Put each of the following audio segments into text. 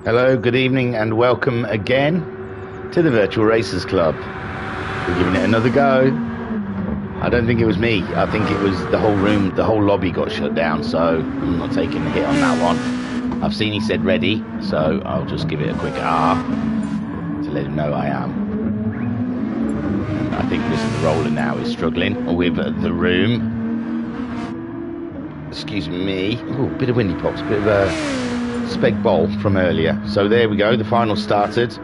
Hello, good evening, and welcome again to the Virtual Racers Club. We're giving it another go. I don't think it was me. I think it was the whole room, the whole lobby got shut down, so I'm not taking the hit on that one. I've seen he said ready, so I'll just give it a quick R to let him know I am. And I think Mr. Roller now is struggling with the room. Excuse me. Oh, bit of windy pops, bit of a speg bowl from earlier. So there we go, the final started. So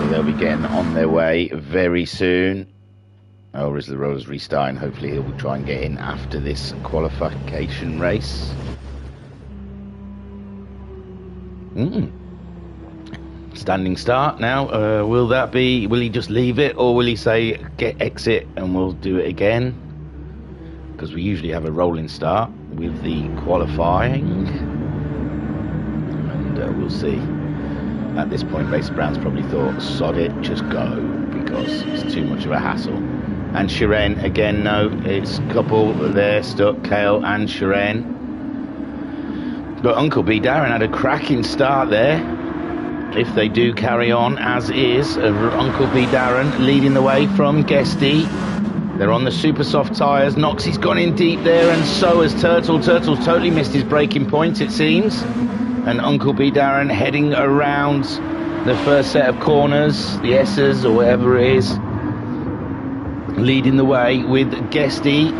they'll be getting on their way very soon. Or is the Rollers restarting? Hopefully he'll try and get in after this qualification race. Standing start now. Will he just leave it, or will he say get exit and we'll do it again? Because we usually have a rolling start with the qualifying, and we'll see. At this point, Racer Brown's probably thought, sod it, just go, because it's too much of a hassle. And Shiren, again, no, it's a couple there stuck, Kale and Shiren. But Uncle B Darren had a cracking start there. If they do carry on as is, Uncle B Darren leading the way from Guesty. They're on the super soft tyres. Noxie's gone in deep there, and so has Turtle. Turtle's totally missed his braking points, it seems. And Uncle B Darren heading around the first set of corners, the S's or whatever it is, leading the way with Guesty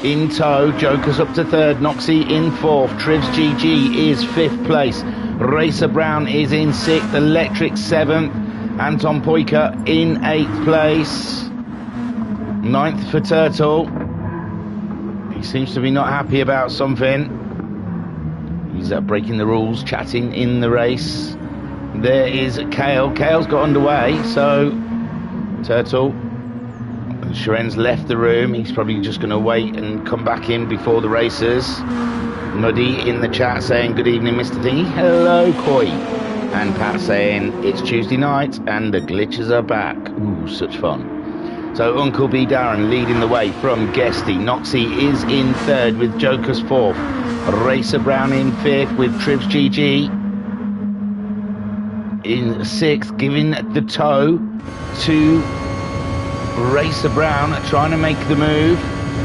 in tow. Joker's up to third. Noxie in fourth. Trivs GG is fifth place. Racer Brown is in sixth. Electric seventh. Anton Poika in eighth place. Ninth for Turtle. He seems to be not happy about something. He's breaking the rules, chatting in the race. There is Kale. Kale's got underway, so Turtle. Shiren's left the room. He's probably just going to wait and come back in before the racers. Muddy in the chat saying, good evening, Mr. Thingy. Hello, Koi. And Pat saying, it's Tuesday night and the glitches are back. Ooh, such fun. So Uncle B Darren leading the way from Guesty. Noxie is in third with Joker's fourth. Racer Brown in fifth with Trivs GG in sixth, giving the tow to Racer Brown, trying to make the move,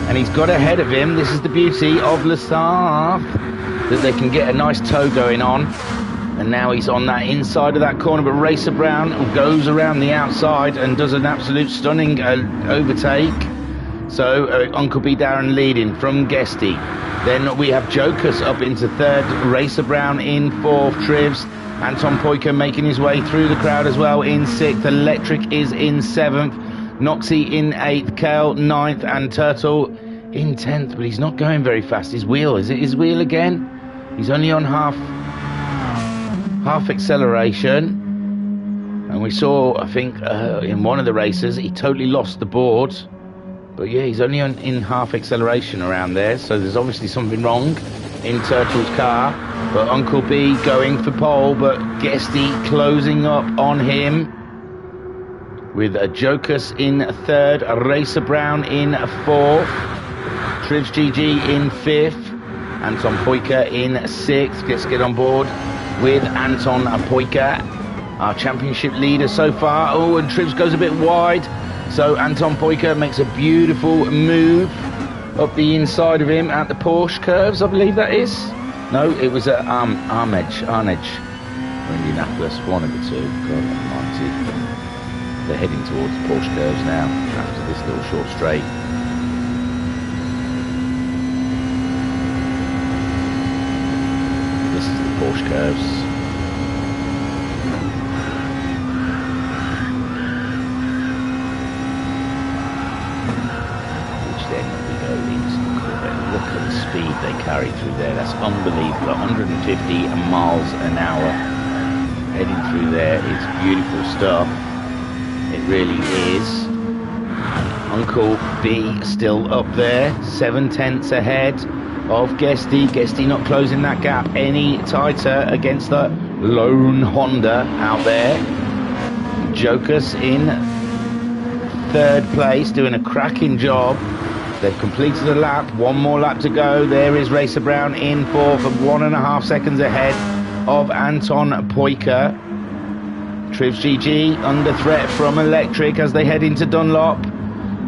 and he's got ahead of him. This is the beauty of Le Sarthe, that they can get a nice tow going on. And now he's on that inside of that corner, but Racer Brown goes around the outside and does an absolute stunning overtake. So Uncle B Darren leading from Guesty. Then we have Jokers up into third, Racer Brown in fourth, Trivs. Anton Poika making his way through the crowd as well in sixth. Electric is in seventh. Noxie in eighth, Kale ninth, and Turtle in 10th, but he's not going very fast. His wheel, is it his wheel again? He's only on half acceleration, and we saw, I think, in one of the races, he totally lost the board. But yeah, he's only in half acceleration around there, so there's obviously something wrong in Turtle's car. But Uncle B going for pole, but Guesty closing up on him with a Jokus in third, a Racer Brown in fourth, Trivs GG in fifth, Anton Poika in sixth. Let's get on board with Anton Poika, our championship leader so far. Oh, and Trivs goes a bit wide, so Anton Poika makes a beautiful move up the inside of him at the Porsche curves, I believe that is. No, it was at Arnedge, or Indianapolis, one of the two. God almighty. They're heading towards the Porsche curves now after this little short straight. This is the Porsche curves. Which then we go into the Corvette. Look at the speed they carry through there. That's unbelievable. 150 miles an hour heading through there. It's beautiful stuff. It really is. Uncle B still up there, 7/10 ahead of Guesty. Guesty not closing that gap any tighter against the lone Honda out there. Jokus in third place, doing a cracking job. They've completed a lap, one more lap to go. There is Racer Brown in fourth, 1.5 seconds ahead of Anton Poika. Trivs GG under threat from Electric as they head into Dunlop.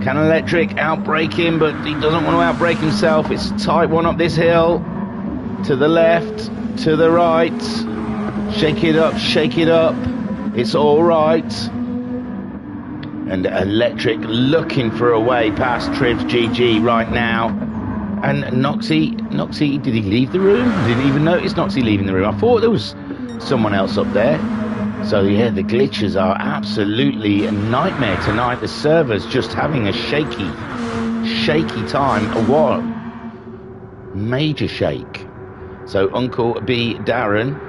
Can Electric outbrake him? But he doesn't want to outbrake himself. It's a tight one up this hill. To the left, to the right. Shake it up, shake it up. It's all right. And Electric looking for a way past Trivs GG right now. And Noxie, did he leave the room? Didn't even notice Noxie leaving the room. I thought there was someone else up there. So yeah, the glitches are absolutely a nightmare tonight. The server's just having a shaky time. What? Major shake. So Uncle B Darren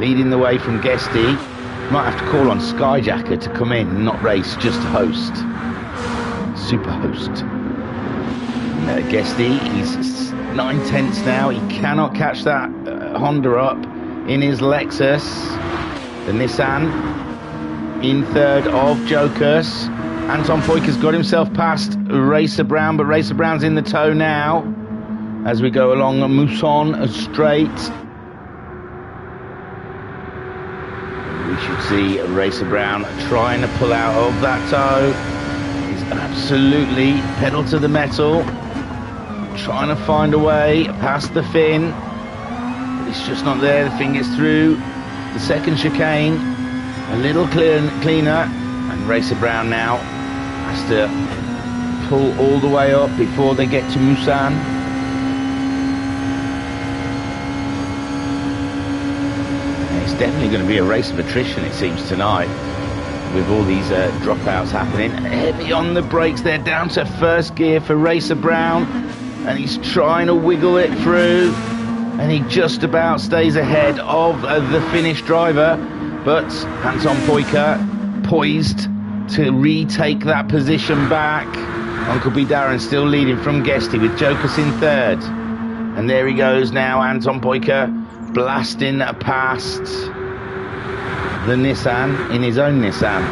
leading the way from Guesty. Might have to call on Skyjacker to come in and not race, just to host. Super host. Guesty, he's 9/10 now. He cannot catch that Honda up in his Lexus. The Nissan in third of Jokers. Anton Poika's got himself past Racer Brown, but Racer Brown's in the tow now as we go along Mousson Straight. We should see Racer Brown trying to pull out of that tow. He's absolutely pedal to the metal, trying to find a way past the Finn. It's just not there. The Finn gets through the second chicane a little cleaner, and Racer Brown now has to pull all the way up before they get to Moussan. It's definitely going to be a race of attrition, it seems, tonight, with all these dropouts happening. Heavy on the brakes, they're down to first gear for Racer Brown, and he's trying to wiggle it through, and he just about stays ahead of the Finnish driver, but Anton Poika poised to retake that position back. Uncle B Darren still leading from Guesty with Jokers in third, and there he goes now, Anton Poika blasting past the Nissan in his own Nissan.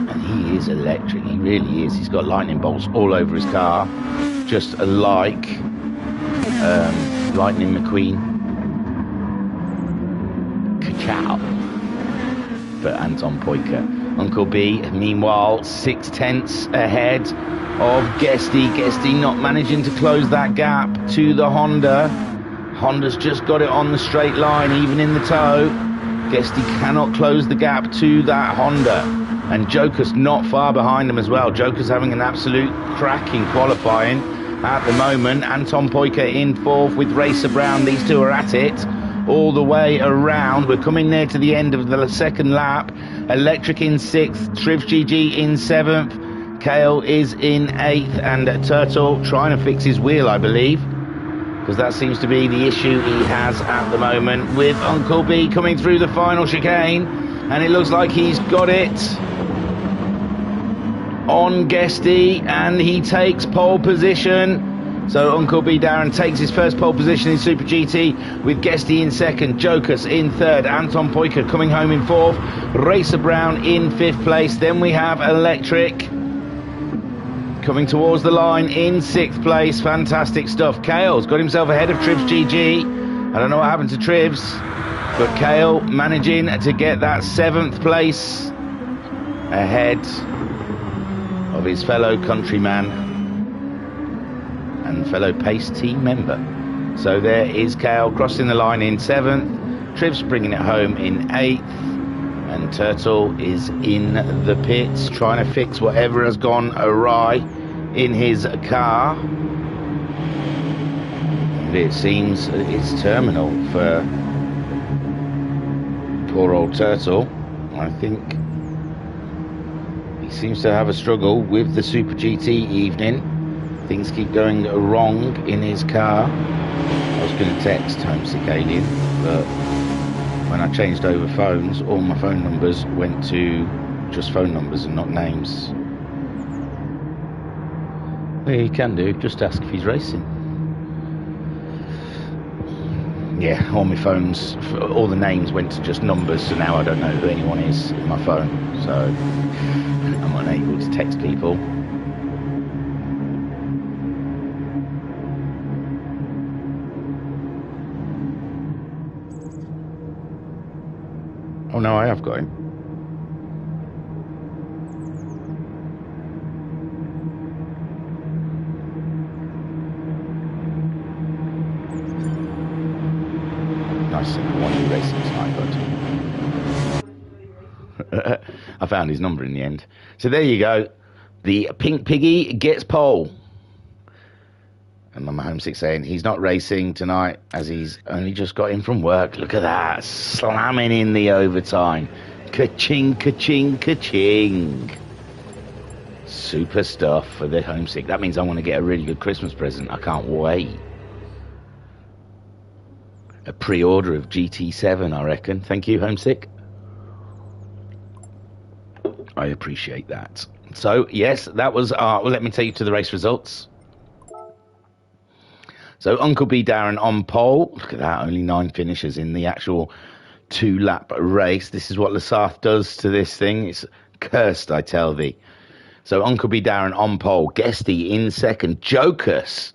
And he is electric, he really is. He's got lightning bolts all over his car, just like Lightning McQueen. Ka-chow for Anton Poika. Uncle B, meanwhile, 6/10 ahead of Guesty. Guesty not managing to close that gap to the Honda. Honda's just got it on the straight line, even in the tow. Guesty cannot close the gap to that Honda. And Joker's not far behind him as well. Joker's having an absolute cracking qualifying at the moment. Anton Poika in fourth with Racer Brown. These two are at it all the way around. We're coming near to the end of the second lap. Electric in sixth, Trivs GG in seventh, Kale is in eighth, and Turtle trying to fix his wheel, I believe, because that seems to be the issue he has at the moment, with Uncle B coming through the final chicane, and it looks like he's got it on Guesty, and he takes pole position. So Uncle B Darren takes his first pole position in Super GT, with Guesty in second, Jokers in third, Anton Poika coming home in fourth, Racer Brown in fifth place. Then we have Electric coming towards the line in sixth place. Fantastic stuff. Kale's got himself ahead of Trivs GG. I don't know what happened to Trivs, but Kale managing to get that seventh place ahead of his fellow countryman and fellow Pace team member. So there is Kale crossing the line in seventh, Trivs bringing it home in eighth, and Turtle is in the pits trying to fix whatever has gone awry in his car. And it seems it's terminal for poor old Turtle. I think he seems to have a struggle with the Super GT evening. Things keep going wrong in his car. I was going to text Homesick Alien, but when I changed over phones, all my phone numbers went to just phone numbers and not names. Well, you can do, just ask if he's racing. Yeah, all my phones, all the names went to just numbers, so now I don't know who anyone is in my phone, so I'm unable to text people. Oh no, I have got him. Nice simple one you racing tonight, bud. I found his number in the end. So there you go. The Pink Piggy gets pole. And Mama Homesick saying he's not racing tonight as he's only just got in from work. Look at that. Slamming in the overtime. Ka-ching, ka-ching, ka-ching. Super stuff for the Homesick. That means I want to get a really good Christmas present. I can't wait. A pre-order of GT7, I reckon. Thank you, Homesick. I appreciate that. So, yes, that was well, let me take you to the race results. So, Uncle B Darren on pole. Look at that, only 9 finishers in the actual 2-lap race. This is what Lasarth does to this thing. It's cursed, I tell thee. So, Uncle B Darren on pole. Guesty in second. Jokus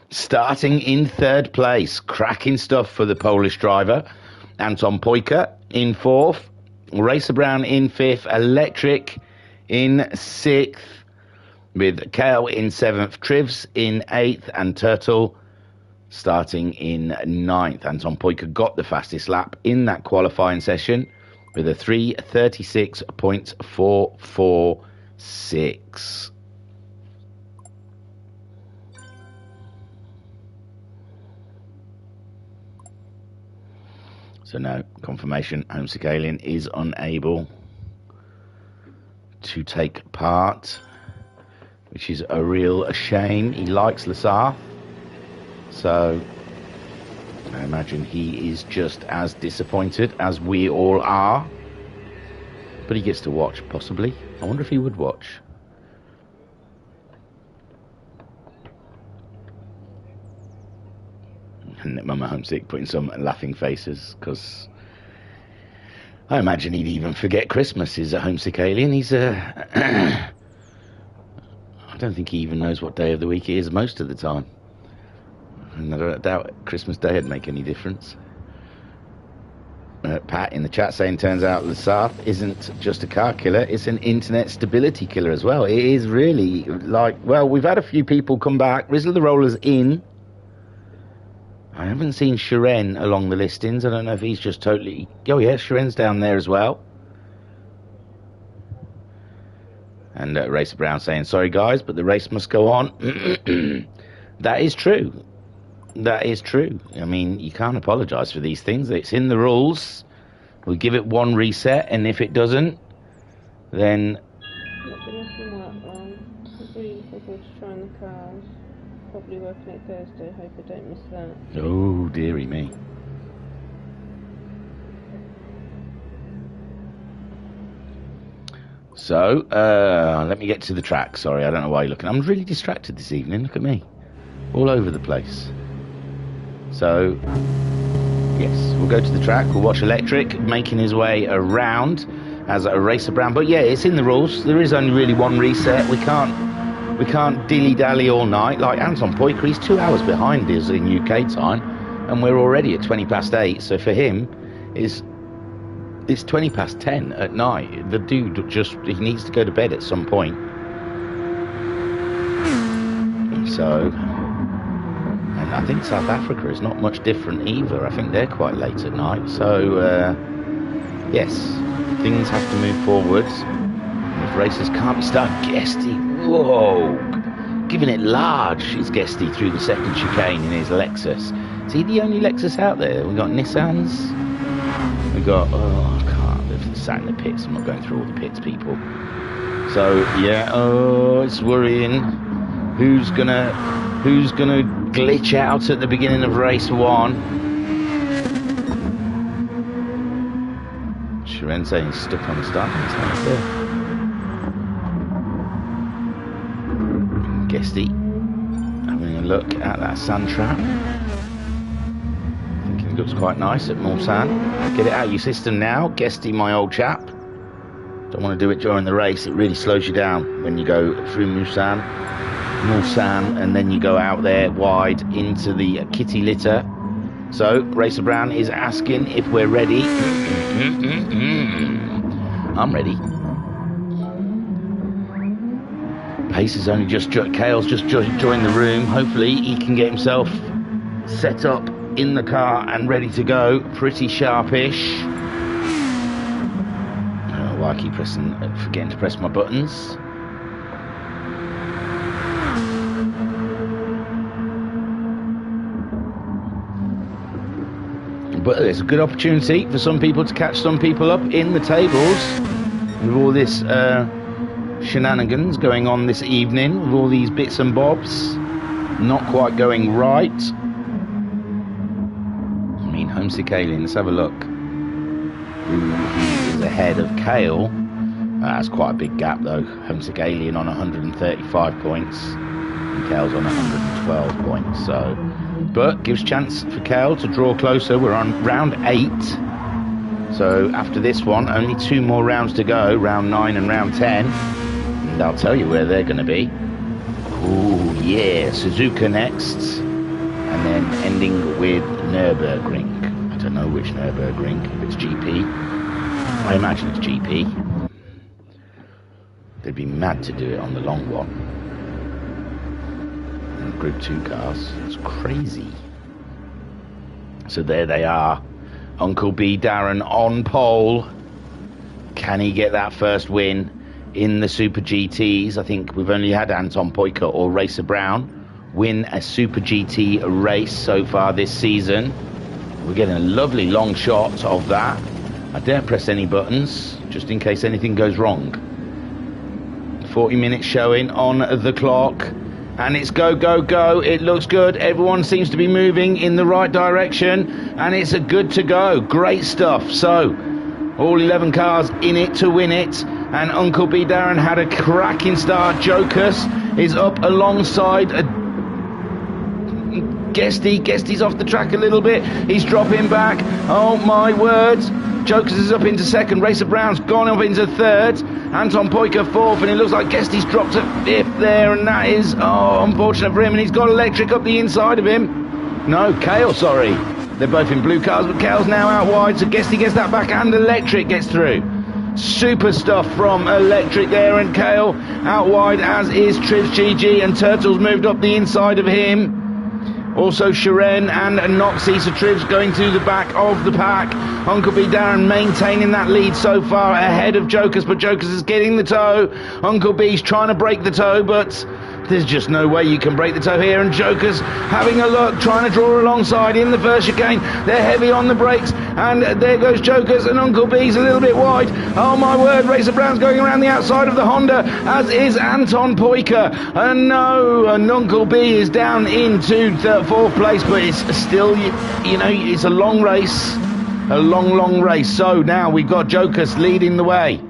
starting in 3rd place. Cracking stuff for the Polish driver. Anton Pojka in 4th. Racer Brown in 5th. Electric in 6th. With Kale in 7th. Trivs in 8th. And Turtle starting in 9th. Anton Pojka got the fastest lap in that qualifying session with a 3:36.446. So no confirmation. Homesick Alien is unable to take part, which is a real shame. He likes Lasarth, so I imagine he is just as disappointed as we all are. But he gets to watch, possibly. I wonder if he would watch. And Mama Homesick putting some laughing faces, because I imagine he'd even forget Christmas. Is a Homesick Alien. He's I don't think he even knows what day of the week it is most of the time. And I don't doubt Christmas Day would make any difference. Pat in the chat saying, turns out Lasarth isn't just a car killer, it's an internet stability killer as well. It is really like, well, we've had a few people come back. Rizzle the Roller's in. I haven't seen Shiren along the listings. I don't know if he's just totally... Oh, yeah, Shiren's down there as well. And Racer Brown saying, sorry, guys, but the race must go on. That is true. That is true. I mean, you can't apologise for these things. It's in the rules. We'll give it one reset, and if it doesn't, then... Not been off from work long. Really looking forward to trying the cars. Probably working it Thursday. Hope I don't miss that. Oh, dearie me. So, let me get to the track. Sorry, I don't know why you're looking. I'm really distracted this evening. Look at me. All over the place. So, yes, we'll go to the track. We'll watch Electric making his way around as a Racer Brown. But yeah, it's in the rules. There is only really one reset. We can't dilly-dally all night. Like Anton Pojka, he's 2 hours behind us in UK time, and we're already at 8:20. So for him, it's 10:20 at night. The dude he needs to go to bed at some point. So, and I think South Africa is not much different either. I think they're quite late at night. So, yes, things have to move forwards. If races can't be started, Guesty, whoa, giving it large is Guesty through the second chicane in his Lexus. Is he the only Lexus out there? We've got Nissans. We've got, I can't, they've sat in the pits. I'm not going through all the pits, people. So, yeah, it's worrying. Who's gonna glitch out at the beginning of race 1? Shiren saying he's stuck on the starting line there. Guesty having a look at that sand trap. Thinking Looks quite nice at Mulsanne. Get it out of your system now. Guesty, my old chap. Don't want to do it during the race. It really slows you down when you go through Mulsanne, and then you go out there wide into the kitty litter. So, Racer Brown is asking if we're ready. I'm ready. Pace has only just... Kale's just joined the room. Hopefully he can get himself set up in the car and ready to go. Pretty sharpish. Oh, why I keep forgetting to press my buttons. But there's a good opportunity for some people to catch some people up in the tables with all this shenanigans going on this evening, with all these bits and bobs not quite going right. I mean, Homesick Alien, let's have a look. He is ahead of Kale. That's quite a big gap though. Homesick Alien on 135 points and Kale's on 112 points, so... But gives chance for Kale to draw closer. We're on round 8. So after this one, only 2 more rounds to go, round 9 and round 10. And I'll tell you where they're going to be. Oh yeah, Suzuka next. And then ending with Nürburgring. I don't know which Nürburgring, if it's GP. I imagine it's GP. They'd be mad to do it on the long one. Group 2 cars. It's crazy. So there they are. Uncle B Darren on pole. Can he get that first win in the Super GTs? I think we've only had Anton Poika or Racer Brown win a Super GT race so far this season. We're getting a lovely long shot of that. I don't press any buttons just in case anything goes wrong. 40 minutes showing on the clock. And it's go, go, go. It looks good. Everyone seems to be moving in the right direction. And it's a good to go. Great stuff. So, all 11 cars in it to win it. And Uncle B Darren had a cracking start. Jokus is up alongside Guesty. Guesty's off the track a little bit. He's dropping back. Oh, my word. Jokus is up into second. Racer Brown's gone up into third. Anton Poika fourth, and it looks like Guesty's dropped to fifth there, and that is, unfortunate for him, and he's got Electric up the inside of him. No, Kale, sorry. They're both in blue cars, but Kale's now out wide, so Guesty gets that back, and Electric gets through. Super stuff from Electric there, and Kale out wide, as is Trivs GG, and Turtle's moved up the inside of him. Also Shiren and Noxie, so Trivs going to the back of the pack. Uncle B Darren maintaining that lead so far ahead of Jokus, but Jokus is getting the toe. Uncle B's trying to break the toe, but there's just no way you can break the toe here. And Jokus having a look, trying to draw alongside in the first chicane. They're heavy on the brakes, and there goes Jokus, and Uncle B's a little bit wide. Oh my word, Racer Brown's going around the outside of the Honda, as is Anton Poika. And no, and Uncle B is down into 4th place, but it's still, you know, it's a long race. A long race. So now we've got Jokus leading the way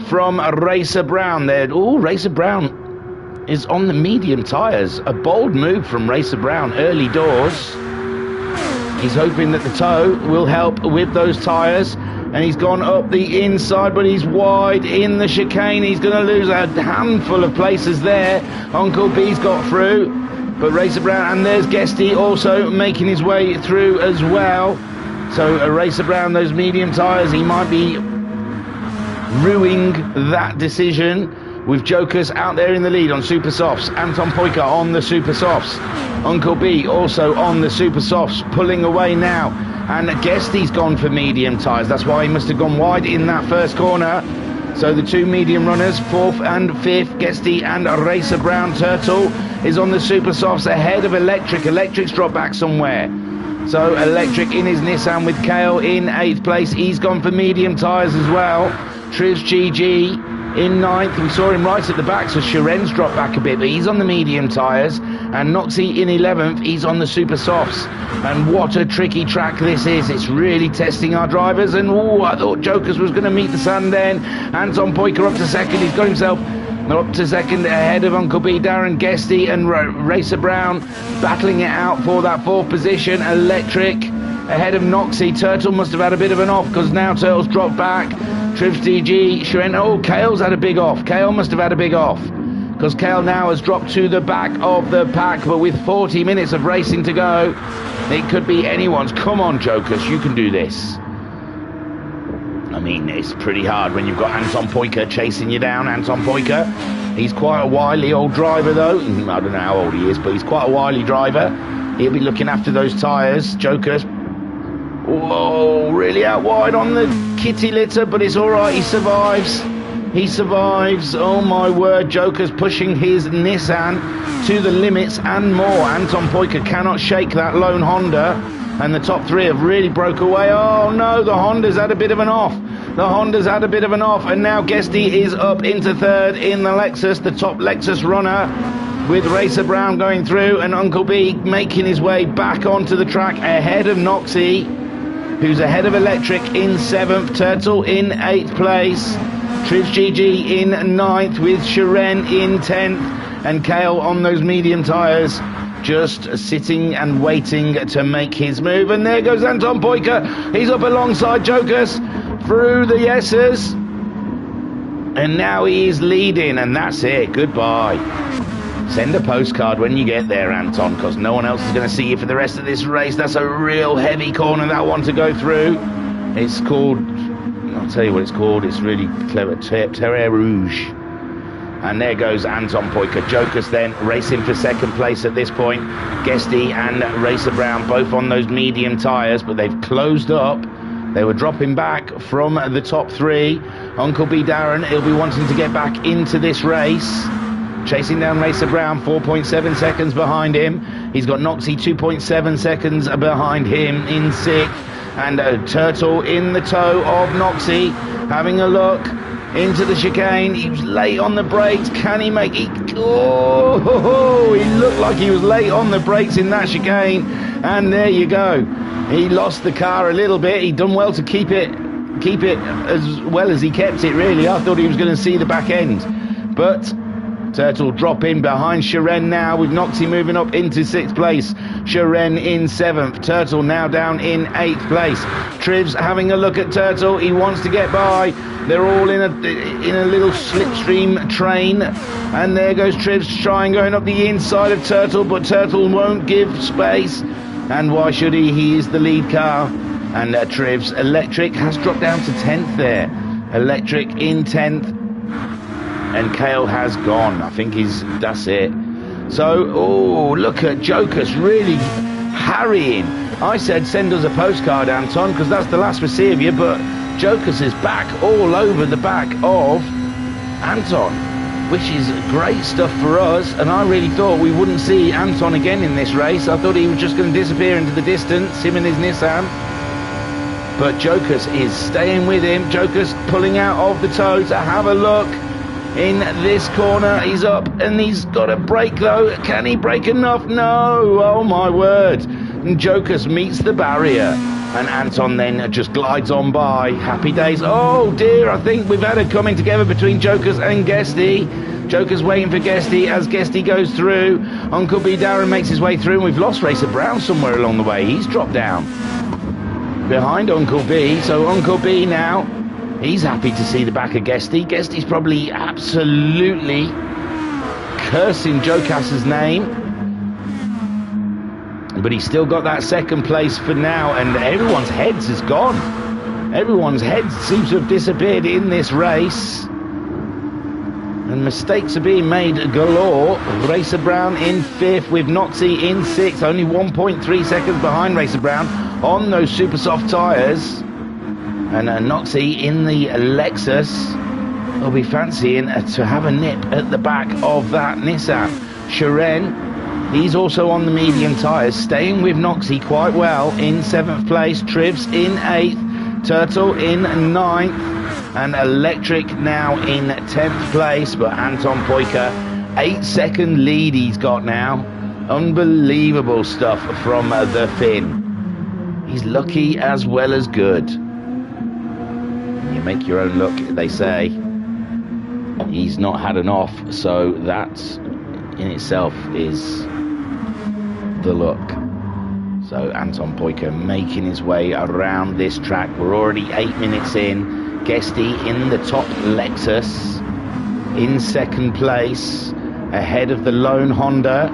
from Racer Brown there. Oh, Racer Brown is on the medium tyres. A bold move from Racer Brown early doors. He's hoping that the toe will help with those tyres. And he's gone up the inside, but he's wide in the chicane. He's going to lose a handful of places there. Uncle B's got through. But Racer Brown, and there's Guesty also making his way through as well. So Racer Brown, those medium tyres, he might be ruining that decision with Jokus out there in the lead on Super Softs. Anton Poika on the Super Softs. Uncle B also on the Super Softs, pulling away now. And Guesty's gone for medium tyres. That's why he must have gone wide in that first corner. So the 2 medium runners, 4th and 5th, Guesty and Racer Brown. Turtle is on the Super Softs ahead of Electric. Electric's dropped back somewhere. So Electric in his Nissan with Kale in 8th place. He's gone for medium tyres as well. Trivs GG in 9th. We saw him right at the back, so Shiren's dropped back a bit, but he's on the medium tyres. And Noxie in 11th. He's on the Super Softs. And what a tricky track this is. It's really testing our drivers. And I thought Jokus was going to meet the sun then. Anton Poika up to second. He's got himself up to second ahead of Uncle B, Darren, Guesty and Racer Brown battling it out for that 4th position. Electric ahead of Noxie. Turtle must have had a bit of an off, because now Turtle's dropped back. Trivs DG, Shiren, oh, Kale's had a big off. Kale must have had a big off, because Kale now has dropped to the back of the pack, but with 40 minutes of racing to go, it could be anyone's. Come on, Jokers, you can do this. I mean, it's pretty hard when you've got Anton Poika chasing you down. Anton Poika, he's quite a wily old driver, though. I don't know how old he is, but he's quite a wily driver. He'll be looking after those tyres. Jokers, whoa, really out wide on the kitty litter, but it's all right. He survives. He survives. Oh, my word. Joker's pushing his Nissan to the limits and more. Anton Poika cannot shake that lone Honda, and the top three have really broke away. Oh, no, the Honda's had a bit of an off. The Honda's had a bit of an off, and now Guesty is up into third in the Lexus, the top Lexus runner, with Racer Brown going through, and Uncle B making his way back onto the track ahead of Noxie, who's ahead of Electric in 7th, Turtle in 8th place, Trivs GG in 9th, with Shiren in 10th, and Kale on those medium tyres, just sitting and waiting to make his move. And there goes Anton Poika. He's up alongside Jokers through the S's, and now he is leading, and that's it. Goodbye. Send a postcard when you get there, Anton, because no one else is going to see you for the rest of this race. That's a real heavy corner, that one, to go through. It's called, I'll tell you what it's called, it's really clever, Terre Rouge. And there goes Anton Poika. Jokers then racing for second place at this point. Guesty and Racer Brown both on those medium tyres, but they've closed up. They were dropping back from the top three. Uncle B Darren, he'll be wanting to get back into this race. Chasing down Racer Brown, 4.7 seconds behind him. He's got Noxie 2.7 seconds behind him in 6th. And Turtle in the toe of Noxie, having a look into the chicane. He was late on the brakes. Can he make it? Oh, he looked like he was late on the brakes in that chicane. And there you go. He lost the car a little bit. He'd done well to keep it as well as he kept it, really. I thought he was going to see the back end. But Turtle drop in behind Shiren now, with Noxie moving up into 6th place. Shiren in 7th. Turtle now down in 8th place. Trivs having a look at Turtle. He wants to get by. They're all in a little slipstream train. And there goes Trivs trying going up the inside of Turtle, but Turtle won't give space. And why should he? He is the lead car. And Trivs Electric has dropped down to 10th there. Electric in 10th. And Kale has gone. I think that's it. So, oh, look at Jokers really harrying. I said send us a postcard, Anton, because that's the last we see of you, but Jokers is back all over the back of Anton, which is great stuff for us. And I really thought we wouldn't see Anton again in this race. I thought he was just going to disappear into the distance, him and his Nissan. But Jokers is staying with him. Jokers pulling out of the toe to have a look. In this corner, he's up, and he's got a brake, though. Can he brake enough? No! Oh, my word. And Jokers meets the barrier, and Anton then just glides on by. Happy days. Oh, dear, I think we've had a coming together between Jokers and Guesty. Jokers waiting for Guesty as Guesty goes through. Uncle B Darren makes his way through, and we've lost Racer Brown somewhere along the way. He's dropped down behind Uncle B, so Uncle B now, he's happy to see the back of Guesty. Guesty's probably absolutely cursing Jocass's name. But he's still got that second place for now, and everyone's heads has gone. Everyone's heads seems to have disappeared in this race. And mistakes are being made galore. Racer Brown in 5th with Noxie in 6th. Only 1.3 seconds behind Racer Brown on those super soft tyres. And Noxie in the Lexus will be fancying to have a nip at the back of that Nissan. Shiren, he's also on the medium tyres, staying with Noxie quite well in 7th place. Trivs in 8th, Turtle in 9th, and Electric now in 10th place. But Anton Poika, 8-second lead he's got now. Unbelievable stuff from the Finn. He's lucky as well as good. You make your own luck, they say. He's not had an off, so that in itself is the luck. So Anton Poiker making his way around this track. We're already 8 minutes in. Guesty in the top Lexus in second place, ahead of the lone Honda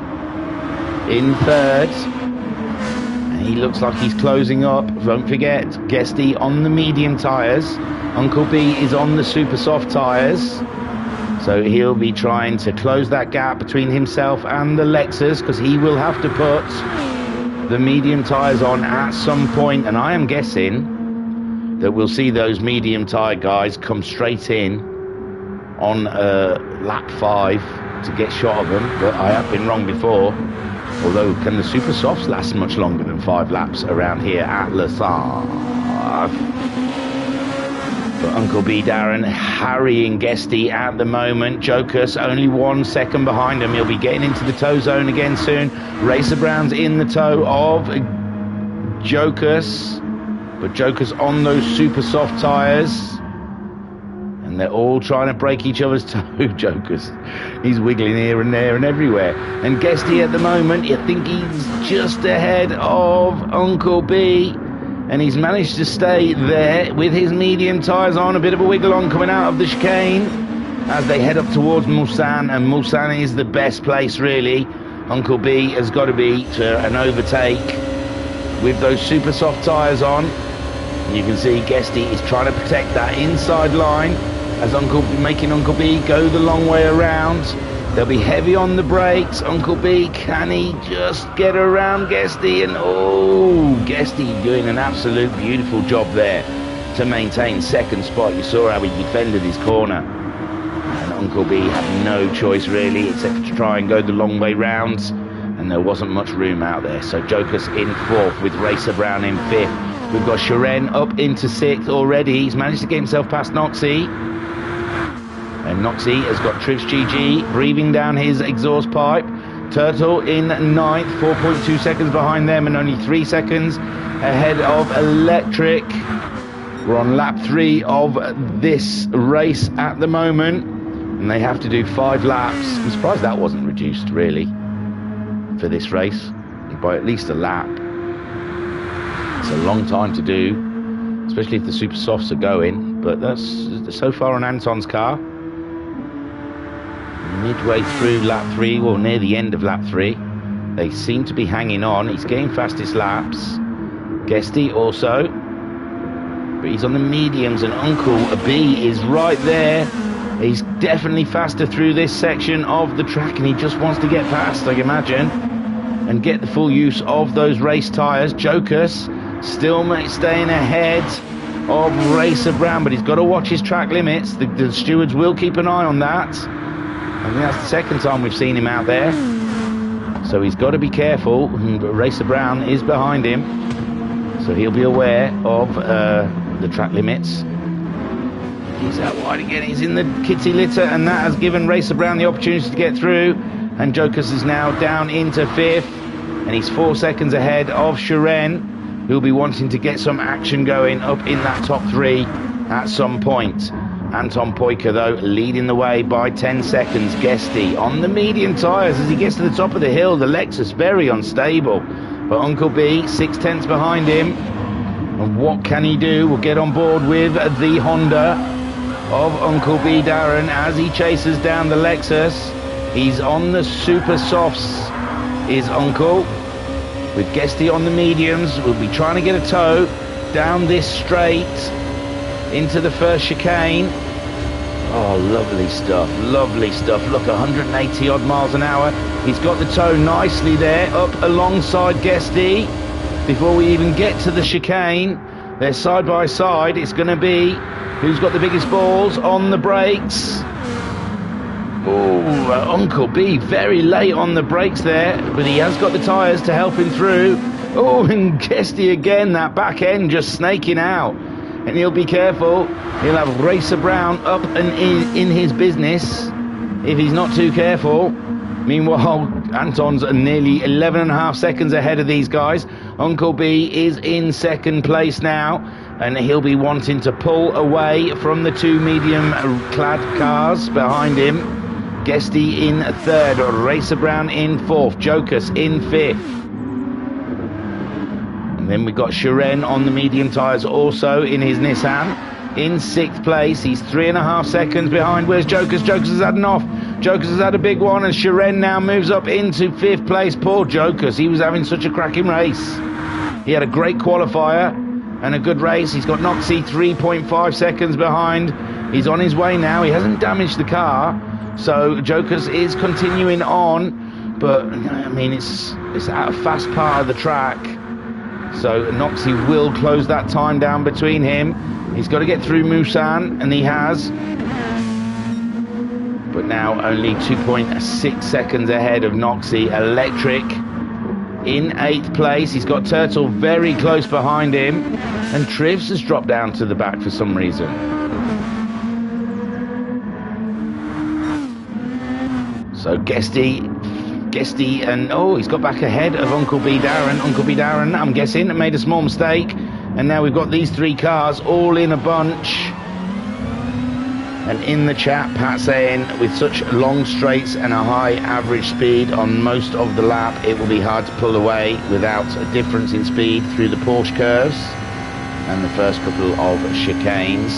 in third. And he looks like he's closing up. Don't forget, Guesty on the medium tyres. Uncle B is on the super soft tyres. So he'll be trying to close that gap between himself and the Lexus, because he will have to put the medium tyres on at some point. And I am guessing that we'll see those medium tyre guys come straight in on lap 5 to get shot of them. But I have been wrong before. Although, can the super softs last much longer than 5 laps around here at Le Havre? But Uncle B Darren harrying Guesty at the moment. Jokus only 1 second behind him. He'll be getting into the tow zone again soon. Racer Brown's in the tow of Jokus, but Jokus on those super soft tyres, and they're all trying to break each other's toe. Jokus, he's wiggling here and there and everywhere. And Guesty at the moment, I think he's just ahead of Uncle B. And he's managed to stay there with his medium tyres on. A bit of a wiggle on coming out of the chicane as they head up towards Mulsanne. And Mulsanne is the best place, really. Uncle B has got to be to an overtake with those super soft tyres on. And you can see Guesty is trying to protect that inside line as making Uncle B go the long way around. They'll be heavy on the brakes. Uncle B, can he just get around Guesty? And oh, Guesty doing an absolute beautiful job there to maintain second spot. You saw how he defended his corner. And Uncle B had no choice really except to try and go the long way round. And there wasn't much room out there. So Jokus in 4th with Racer Brown in 5th. We've got Shiren up into 6th already. He's managed to get himself past Noxie. And Noxie has got Trips GG breathing down his exhaust pipe. Turtle in 9th, 4.2 seconds behind them, and only 3 seconds ahead of Electric. We're on lap 3 of this race at the moment, and they have to do 5 laps. I'm surprised that wasn't reduced, really, for this race, by at least a lap. It's a long time to do, especially if the super softs are going, but that's so far on Anton's car. Midway through lap 3, or near the end of lap 3, they seem to be hanging on. He's getting fastest laps. Guesty also, but he's on the mediums, and Uncle B is right there. He's definitely faster through this section of the track, and he just wants to get past, I imagine, and get the full use of those race tyres. Jokus still staying ahead of Racer Brown, but he's got to watch his track limits. The stewards will keep an eye on that. I think that's the second time we've seen him out there. So he's got to be careful. Racer Brown is behind him, so he'll be aware of the track limits. He's out wide again. He's in the kitty litter, and that has given Racer Brown the opportunity to get through. And Jokus is now down into 5th, and he's 4 seconds ahead of Shiren, who'll be wanting to get some action going up in that top 3 at some point. Anton Poiker, though, leading the way by 10 seconds. Guesty on the medium tyres as he gets to the top of the hill. The Lexus very unstable. But Uncle B, 6/10 behind him. And what can he do? We'll get on board with the Honda of Uncle B Darren as he chases down the Lexus. He's on the super softs, is Uncle. With Guesty on the mediums, we'll be trying to get a tow down this straight into the first chicane. Oh, lovely stuff, lovely stuff. Look, 180 odd miles an hour. He's got the tow nicely there, up alongside Guesty. Before we even get to the chicane, they're side by side. It's going to be who's got the biggest balls on the brakes. Oh, Uncle B very late on the brakes there, but he has got the tyres to help him through. Oh, and Guesty again, that back end just snaking out. And he'll be careful. He'll have Racer Brown up and in his business if he's not too careful. Meanwhile, Anton's nearly 11.5 seconds ahead of these guys. Uncle B is in second place now, and he'll be wanting to pull away from the 2 medium-clad cars behind him. Guesty in 3rd, Racer Brown in 4th, Jokus in 5th. Then we've got Shiren on the medium tyres also in his Nissan. In 6th place, he's 3.5 seconds behind. Where's Jokers? Jokers has had an off. Jokers has had a big one, and Shiren now moves up into 5th place. Poor Jokers, he was having such a cracking race. He had a great qualifier and a good race. He's got Noxie 3.5 seconds behind. He's on his way now. He hasn't damaged the car, so Jokers is continuing on. But I mean, it's at a fast part of the track, so Noxie will close that time down between him. He's got to get through Musan, and he has. But now only 2.6 seconds ahead of Noxie. Electric in 8th place. He's got Turtle very close behind him, and Trivs has dropped down to the back for some reason. So Guesty, and he's got back ahead of Uncle B Darren. Uncle B Darren, I'm guessing, made a small mistake, and now we've got these 3 cars all in a bunch. And in the chat, Pat saying, with such long straights and a high average speed on most of the lap, it will be hard to pull away without a difference in speed through the Porsche curves and the first couple of chicanes.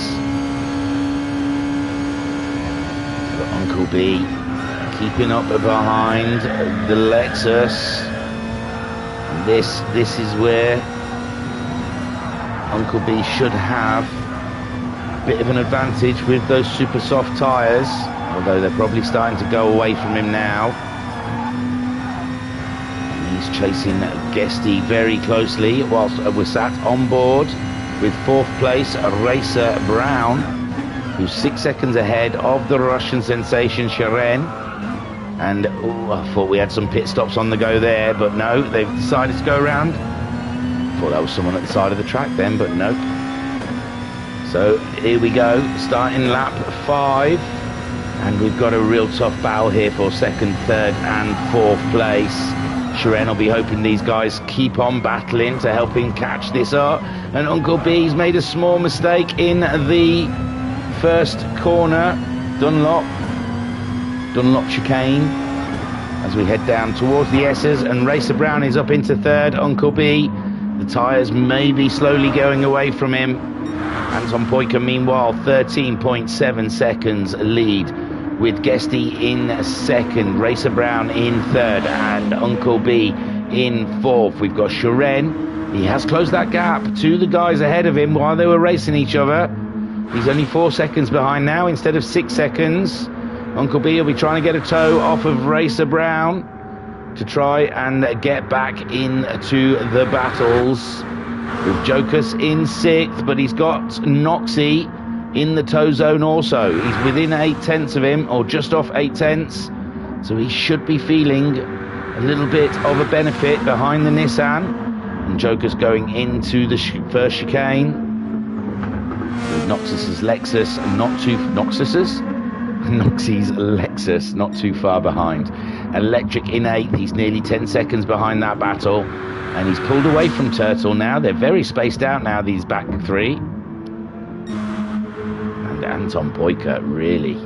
Got Uncle B keeping up behind the Lexus. This is where Uncle B should have a bit of an advantage with those super soft tyres, although they're probably starting to go away from him now. And he's chasing Guesty very closely whilst we're sat on board with 4th place Racer Brown, who's 6 seconds ahead of the Russian sensation Shiren. And I thought we had some pit stops on the go there, but no, they've decided to go around. Thought that was someone at the side of the track then, but no. So here we go, starting lap 5, and we've got a real tough battle here for 2nd, 3rd and 4th place. Shiren will be hoping these guys keep on battling to help him catch this up, and Uncle B's made a small mistake in the first corner. Dunlop chicane as we head down towards the S's, and Racer Brown is up into 3rd. Uncle B, the tyres may be slowly going away from him. Anton Poika meanwhile 13.7 seconds lead, with Guesty in 2nd, Racer Brown in 3rd, and Uncle B in 4th. We've got Shiren. He has closed that gap to the guys ahead of him while they were racing each other. He's only 4 seconds behind now instead of 6 seconds. Uncle B will be trying to get a tow off of Racer Brown to try and get back into the battles. With Jokers in 6th, but he's got Noxie in the tow zone also. He's within 8/10 of him, or just off 8/10, so he should be feeling a little bit of a benefit behind the Nissan. And Jokers going into the first chicane with Noxie's Lexus, Noxie's Lexus not too far behind. Electric in 8th, he's nearly 10 seconds behind that battle, and he's pulled away from Turtle now. They're very spaced out now, these back 3. And Anton Poika, really,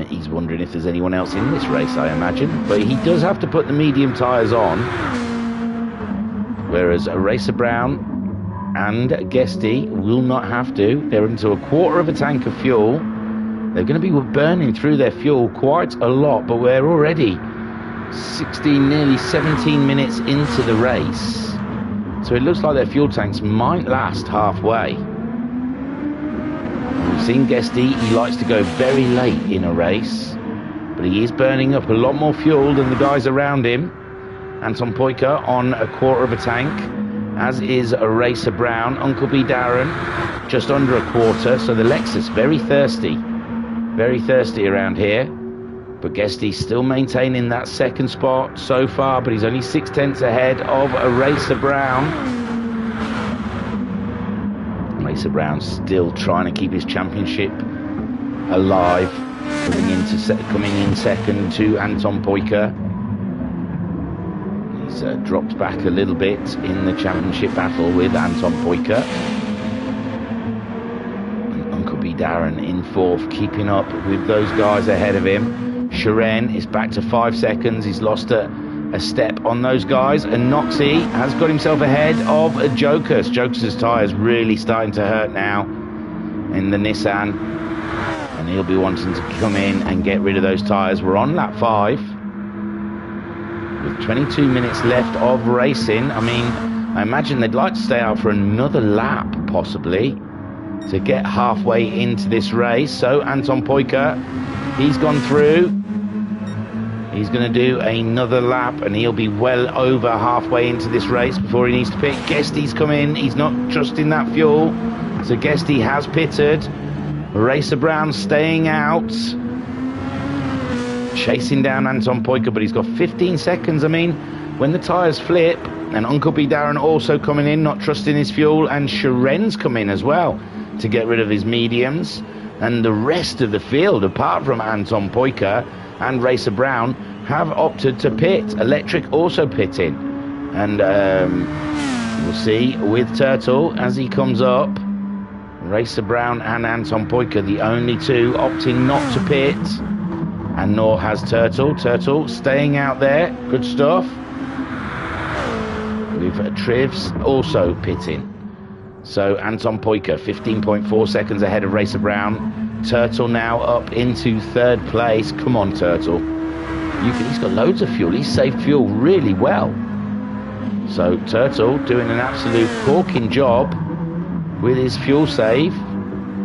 he's wondering if there's anyone else in this race, I imagine, but he does have to put the medium tyres on, whereas Racer Brown and Guesty will not have to. They're into a quarter of a tank of fuel. They're going to be burning through their fuel quite a lot, but we're already 16, nearly 17 minutes into the race. So it looks like their fuel tanks might last halfway. We've seen Guesty, he likes to go very late in a race, but he is burning up a lot more fuel than the guys around him. Anton Poika on a quarter of a tank, as is a Racer Brown. Uncle B Darren just under a quarter, so the Lexus very thirsty around here. But Guesty still maintaining that 2nd spot so far, but he's only 6/10 ahead of a Racer Brown. Racer Brown still trying to keep his championship alive, coming in 2nd to Anton Poika. He's dropped back a little bit in the championship battle with Anton Poika. And Uncle B Darren in 4th, keeping up with those guys ahead of him. Shiren is back to 5 seconds. He's lost a a step on those guys, and Noxie has got himself ahead of Jokus. Jokus' tyres really starting to hurt now in the Nissan, and he'll be wanting to come in and get rid of those tyres. We're on lap 5 with 22 minutes left of racing. I mean, I imagine they'd like to stay out for another lap possibly to get halfway into this race. So Anton Poika, he's gone through. He's going to do another lap, and he'll be well over halfway into this race before he needs to pit. Guesty's come in. He's not trusting that fuel, so Guesty has pitted. Racer Brown staying out, chasing down Anton Poika, but he's got 15 seconds. I mean, when the tyres flip, and Uncle B Darren also coming in, not trusting his fuel, and Sharen's come in as well to get rid of his mediums, and the rest of the field, apart from Anton Poika and Racer Brown, have opted to pit. Electric also pitting, and we'll see with Turtle as he comes up. Racer Brown and Anton Poika, the only two opting not to pit, and nor has Turtle. Turtle staying out there, good stuff. With Trivs also pitting. So Anton Poika 15.4 seconds ahead of Racer Brown. Turtle now up into 3rd place. Come on, Turtle. He's got loads of fuel. He's saved fuel really well. So Turtle doing an absolute corking job with his fuel save.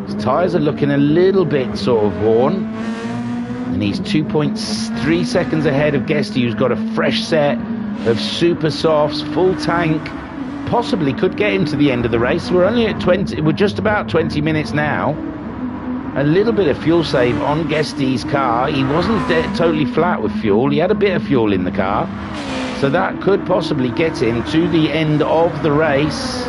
His tyres are looking a little bit sort of worn. And he's 2.3 seconds ahead of Guesty, who's got a fresh set of super softs, full tank. Possibly could get him to the end of the race. We're only at 20. We're just about 20 minutes now. A little bit of fuel save on Guesty's car. He wasn't totally flat with fuel. He had a bit of fuel in the car, so that could possibly get him to the end of the race.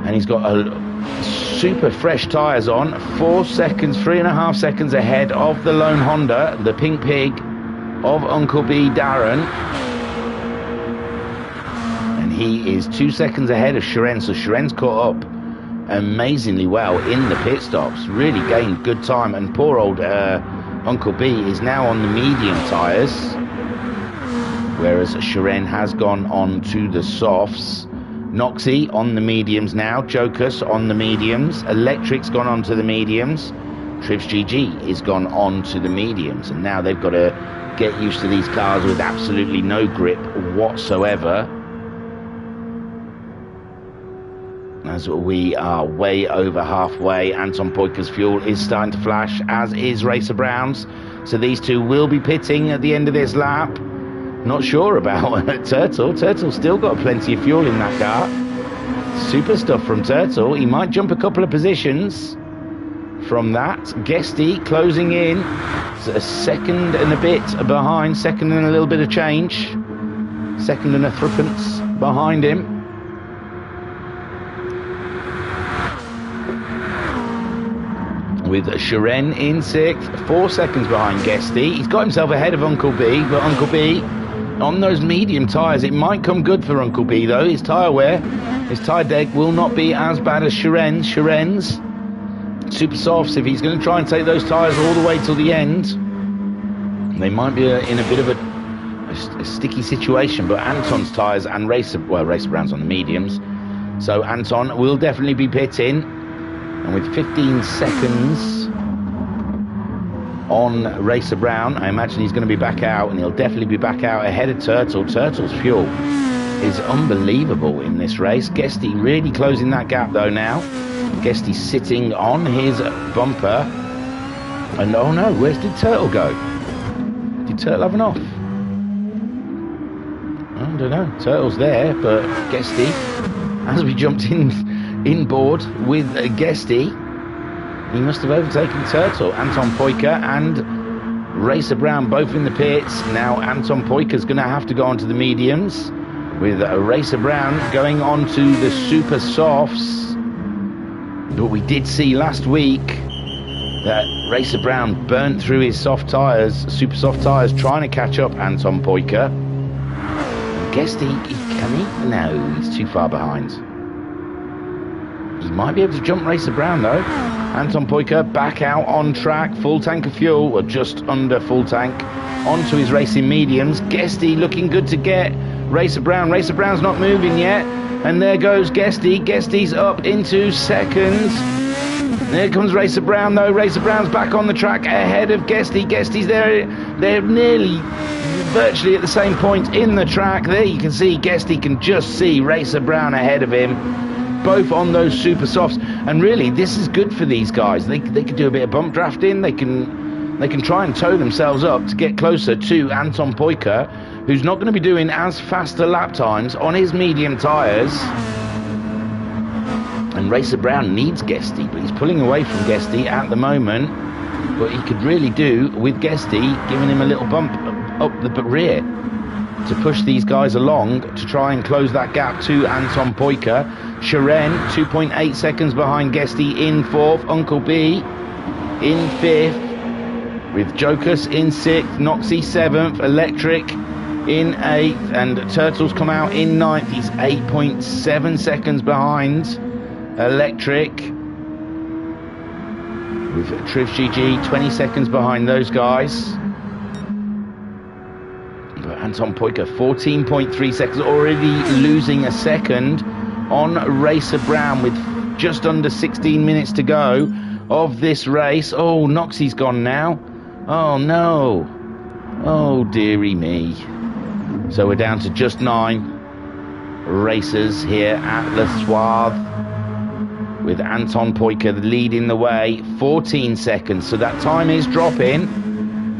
And he's got a super fresh tyres on. 4 seconds, 3.5 seconds ahead of the lone Honda, the Pink Pig of Uncle B Darren. And he is 2 seconds ahead of Sharen, so Sharen's caught up amazingly well in the pit stops, really gained good time, and poor old Uncle B is now on the medium tyres, whereas Sharen has gone on to the softs. Noxie on the mediums now, Jokus on the mediums, Electric's gone on to the mediums, Trivs GG is gone on to the mediums, and now they've got to get used to these cars with absolutely no grip whatsoever, as we are way over halfway. Anton Poika's fuel is starting to flash, as is Racer Brown's, so these two will be pitting at the end of this lap. Not sure about Turtle. Turtle's still got plenty of fuel in that car. Super stuff from Turtle. He might jump a couple of positions from that. Guesty closing in, a second and a bit behind, second and a little bit of change, second and a threepence behind him. With Sharen in 6th, 4 seconds behind Guesty. He's got himself ahead of Uncle B, but Uncle B on those medium tyres, it might come good for Uncle B though. His tyre wear, his tyre deck will not be as bad as Sharen's. Sharen's super softs, if he's going to try and take those tyres all the way till the end, they might be in a bit of a sticky situation. But Anton's tyres and Racer Brown's on the mediums, so Anton will definitely be pitting. And with 15 seconds on Racer Brown, I imagine he's going to be back out, and he'll definitely be back out ahead of Turtle. Turtle's fuel is unbelievable in this race. Guesty really closing that gap though now. Guesty's sitting on his bumper. And oh no, where did Turtle go? Did Turtle have an off? I don't know. Turtle's there, but Guesty, as we jumped in board with Guesty, he must have overtaken Turtle. Anton Poika and Racer Brown both in the pits. Now Anton Poika's going to have to go onto the mediums, with Racer Brown going on to the super softs. But we did see last week that Racer Brown burnt through his soft tyres, super soft tyres, trying to catch up Anton Poika. Guesty, can he? No, he's too far behind. He might be able to jump Racer Brown though. Anton Poiker back out on track, full tank of fuel, or just under full tank, onto his racing mediums. Guesty looking good to get Racer Brown. Racer Brown's not moving yet, and there goes Guesty. Guesty's up into second. There comes Racer Brown, though. Racer Brown's back on the track ahead of Guesty. Guesty's there. They're nearly virtually at the same point in the track. There you can see Guesty can just see Racer Brown ahead of him, both on those super softs. And really, this is good for these guys. They could do a bit of bump drafting. They can try and tow themselves up to get closer to Anton Poiker, who's not going to be doing as faster lap times on his medium tyres. And Racer Brown needs Guesty, but he's pulling away from Guesty at the moment. But he could really do with Guesty giving him a little bump up the rear to push these guys along to try and close that gap to Anton Poiker. Shiren 2.8 seconds behind Guesty in fourth. Uncle B in fifth, with Jokus in 6th, Noxie 7th, Electric in 8th, and Turtles come out in 9th. He's 8.7 seconds behind Electric, with Triv GG 20 seconds behind those guys. But Anton Poiker 14.3 seconds, already losing a second on Racer Brown with just under 16 minutes to go of this race. Oh, Noxie's gone now. Oh no. Oh dearie me. So we're down to just 9 racers here at Le Suave, with Anton Poiker leading the way, 14 seconds. So that time is dropping.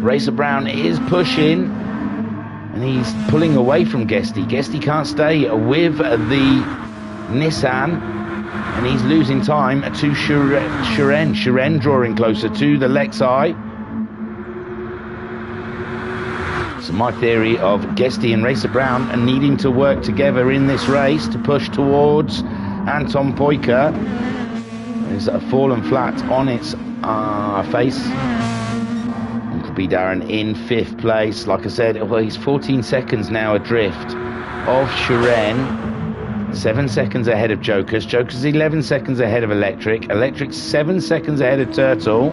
Racer Brown is pushing, and he's pulling away from Guesty. Guesty can't stay with the Nissan, and he's losing time to Shiren. Shiren drawing closer to the Lexi. So my theory of Guesty and Racer Brown are needing to work together in this race to push towards Anton Poiker. It's fallen flat on its face. Uncle B Darren in 5th place. Like I said, well, he's 14 seconds now adrift of Shiren. 7 seconds ahead of Jokus. Jokus 11 seconds ahead of Electric. Electric 7 seconds ahead of Turtle.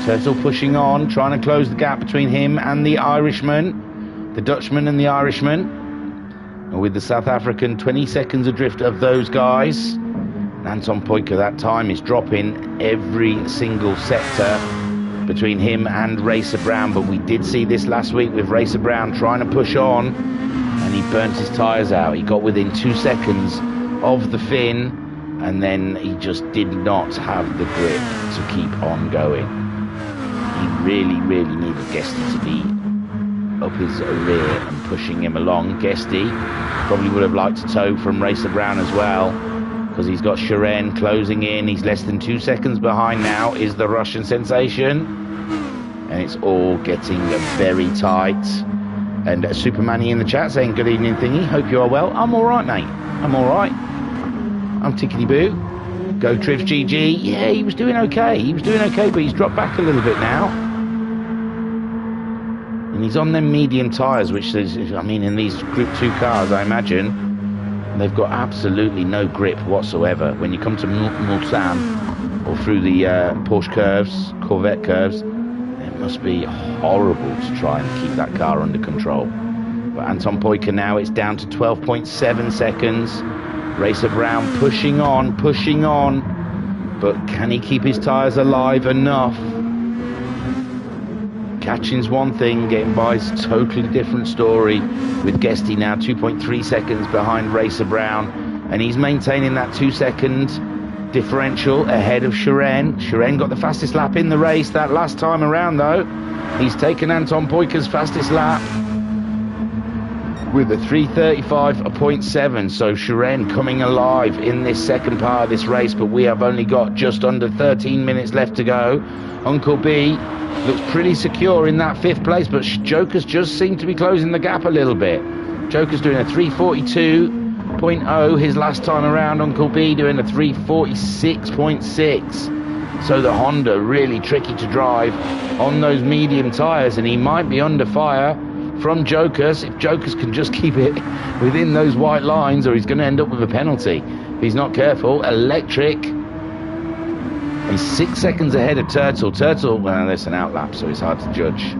Turtle pushing on, trying to close the gap between him and the Irishman. The Dutchman and the Irishman. And with the South African 20 seconds adrift of those guys. Anton Poiker, that time is dropping every single sector between him and Racer Brown. But we did see this last week with Racer Brown trying to push on, and he burnt his tyres out. He got within 2 seconds of the fin, and then he just did not have the grip to keep on going. He really, really needed Guesty to be up his rear and pushing him along. Guesty probably would have liked to tow from Racer Brown as well, because he's got Shiren closing in. He's less than 2 seconds behind now, is the Russian sensation. And it's all getting very tight. And Supermanny in the chat saying, good evening, Thingy. Hope you are well. I'm all right, mate. I'm all right. I'm tickety-boo. Go Triv GG. Yeah, he was doing okay. He was doing okay, but he's dropped back a little bit now. And he's on them medium tyres, which is, I mean, in these Group 2 cars, I imagine, they've got absolutely no grip whatsoever. When you come to Mulsanne or through the Porsche curves, Corvette curves, it must be horrible to try and keep that car under control. But Anton Poiker now, it's down to 12.7 seconds. Racer Brown pushing on, but can he keep his tyres alive enough? Catching's one thing, getting by is a totally different story, with Guesty now 2.3 seconds behind Racer Brown, and he's maintaining that 2 second differential ahead of Shiren. Shiren got the fastest lap in the race that last time around, though. He's taken Anton Poiker's fastest lap with a 3:35.7, so Shiren coming alive in this second part of this race, but we have only got just under 13 minutes left to go. Uncle B looks pretty secure in that 5th place, but Joker's just seemed to be closing the gap a little bit. Joker's doing a 3:42.0 his last time around. Uncle B doing a 3:46.6. So the Honda really tricky to drive on those medium tyres, and he might be under fire from Jokus if Jokus can just keep it within those white lines, or he's going to end up with a penalty if he's not careful. Electric He's 6 seconds ahead of Turtle. Turtle, well, there's an outlap, so it's hard to judge.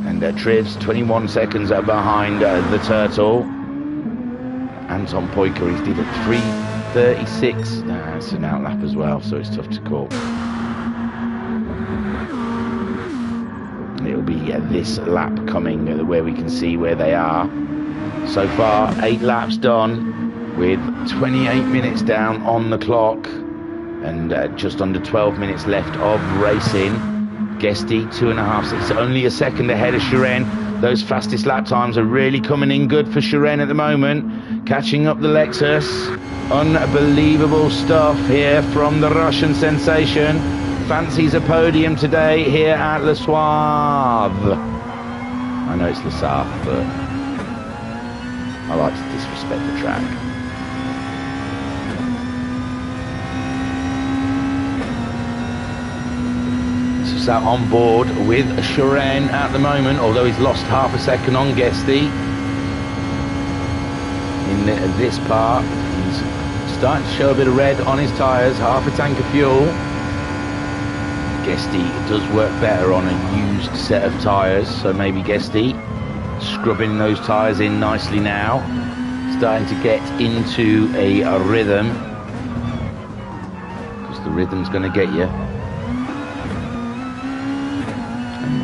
And Trivs, 21 seconds behind the Turtle. Anton Poyker, he's did a 3:36. Nah, it's an outlap as well, so it's tough to call. It'll be this lap coming where we can see where they are. So far, 8 laps done with 28 minutes down on the clock and just under 12 minutes left of racing. Guesty, 2.5. It's only a second ahead of Shiren. Those fastest lap times are really coming in good for Shiren at the moment. Catching up the Lexus. Unbelievable stuff here from the Russian sensation. Fancies a podium today here at Le Sauve. I know it's Le Sauve, but I like to disrespect the track. Out on board with Shiren at the moment, although he's lost half a second on Guesty in this part. He's starting to show a bit of red on his tyres, half a tank of fuel. Guesty does work better on a used set of tyres, so maybe Guesty scrubbing those tyres in nicely now, starting to get into a rhythm, because the rhythm's going to get you.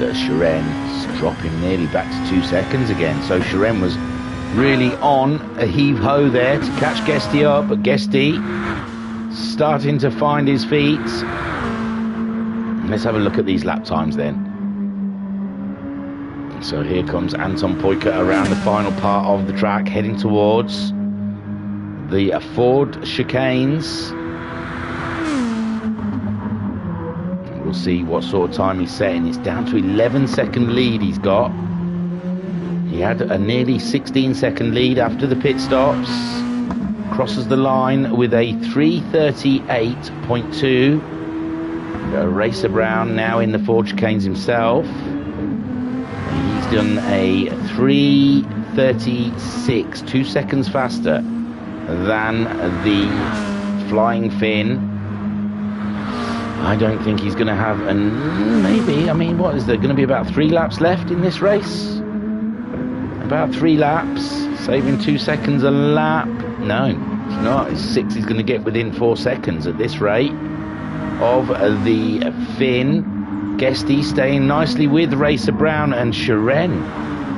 Shiren's dropping nearly back to 2 seconds again, so Shiren was really on a heave-ho there to catch Guesty up, but Guesty starting to find his feet. Let's have a look at these lap times then. So here comes Anton Poyker around the final part of the track, heading towards the Ford chicanes. We'll see what sort of time he's setting. It's down to 11-second lead he's got. He had a nearly 16-second lead after the pit stops. Crosses the line with a 3:38.2. Racer Brown now in the Ford chicanes himself. He's done a 3:36, 2 seconds faster than the Flying Finn. I don't think he's going to have, and maybe, I mean, what is there going to be, about 3 laps left in this race? About 3 laps, saving 2 seconds a lap. No, it's not. It's 6. He's going to get within 4 seconds at this rate of the Finn. Guesty staying nicely with Racer Brown, and Shiren.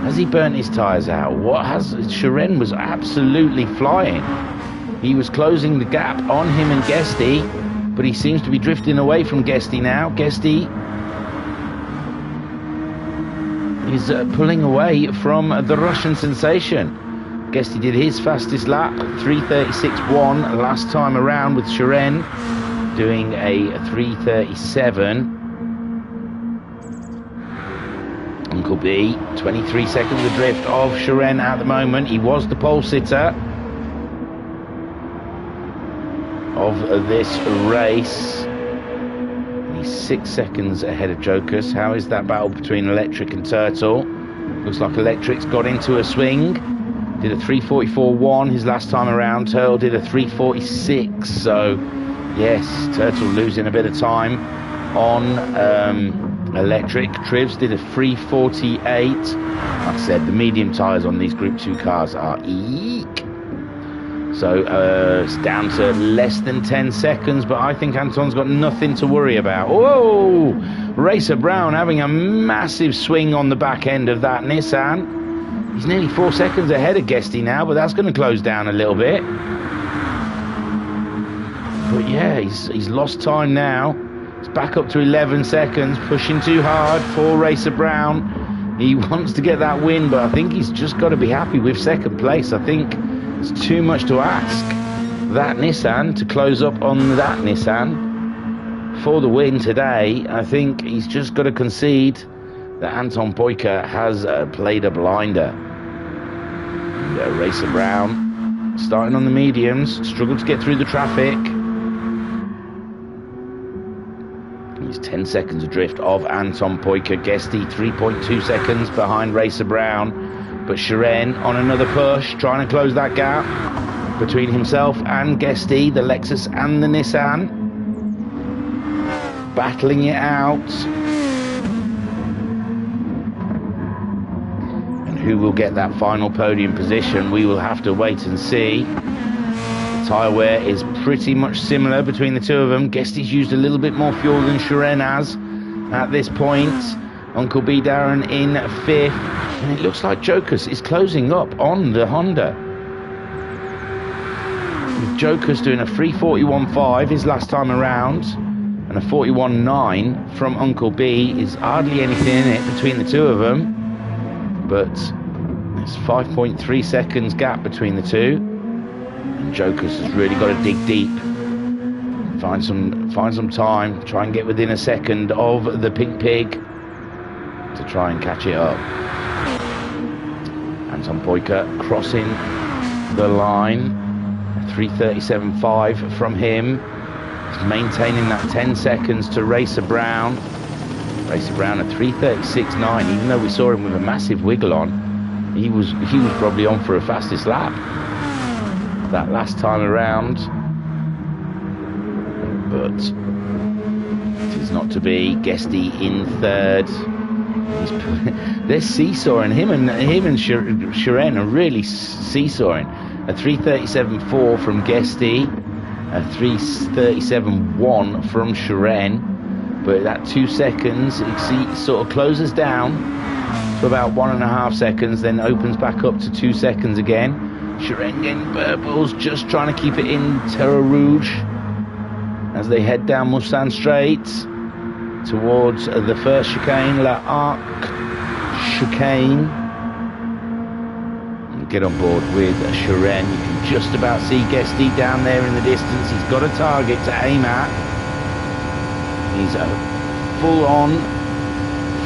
Has he burnt his tyres out? Shiren was absolutely flying. He was closing the gap on him and Guesty, but he seems to be drifting away from Guesty now. Guesty is pulling away from the Russian sensation. Guesty did his fastest lap, 3:36.1 last time around, with Shiren doing a 3:37. Uncle B, 23 seconds adrift of Shiren at the moment. He was the pole sitter of this race. He's 6 seconds ahead of Jokers. How is that battle between Electric and Turtle? Looks like Electric's got into a swing. Did a 3:44.1 his last time around. Turtle did a 3:46. So, yes, Turtle losing a bit of time on Electric. Trivs did a 3:48. Like I said, the medium tyres on these Group 2 cars are eek. So it's down to less than 10 seconds, but I think Anton's got nothing to worry about. Whoa! Racer Brown having a massive swing on the back end of that Nissan. He's nearly 4 seconds ahead of Guesty now, but that's going to close down a little bit. But yeah, he's lost time now. It's back up to 11 seconds, pushing too hard for Racer Brown. He wants to get that win, but I think he's just got to be happy with second place. I think it's too much to ask that Nissan to close up on that Nissan for the win today. I think he's just got to concede that Anton Poyker has played a blinder. And, Racer Brown starting on the mediums, struggled to get through the traffic. He's 10 seconds adrift of Anton Poyker. Guesty 3.2 seconds behind Racer Brown. But Shiren on another push, trying to close that gap between himself and Guesty, the Lexus and the Nissan. battling it out. And who will get that final podium position, we will have to wait and see. The tyre wear is pretty much similar between the two of them. Guesty's used a little bit more fuel than Shiren has at this point. Uncle B Darren in 5th. And it looks like Jokers is closing up on the Honda. With Jokers doing a 3:41.5 his last time around, and a 41.9 from Uncle B is hardly anything in it between the two of them. But there's 5.3 seconds gap between the two. And Jokers has really got to dig deep. Find some time, try and get within a second of the Pink Pig to try and catch it up. Anton Boyka crossing the line, 3:37.5 from him. He's maintaining that 10 seconds to Racer Brown. Racer Brown at 3:36.9, even though we saw him with a massive wiggle on, he was probably on for a fastest lap that last time around. But it is not to be. Guesty in 3rd. They're seesawing. Him and Shiren are really seesawing. A 3:37.4 from Guesty, a 3:37.1 from Shiren. But that 2 seconds, it sort of closes down to about 1.5 seconds, then opens back up to 2 seconds again. Shiren getting purples, just trying to keep it in Terre Rouge as they head down Mulsanne Straight towards the first chicane, La Arc chicane. And get on board with Shiren. You can just about see Guesty down there in the distance. He's got a target to aim at. He's full on,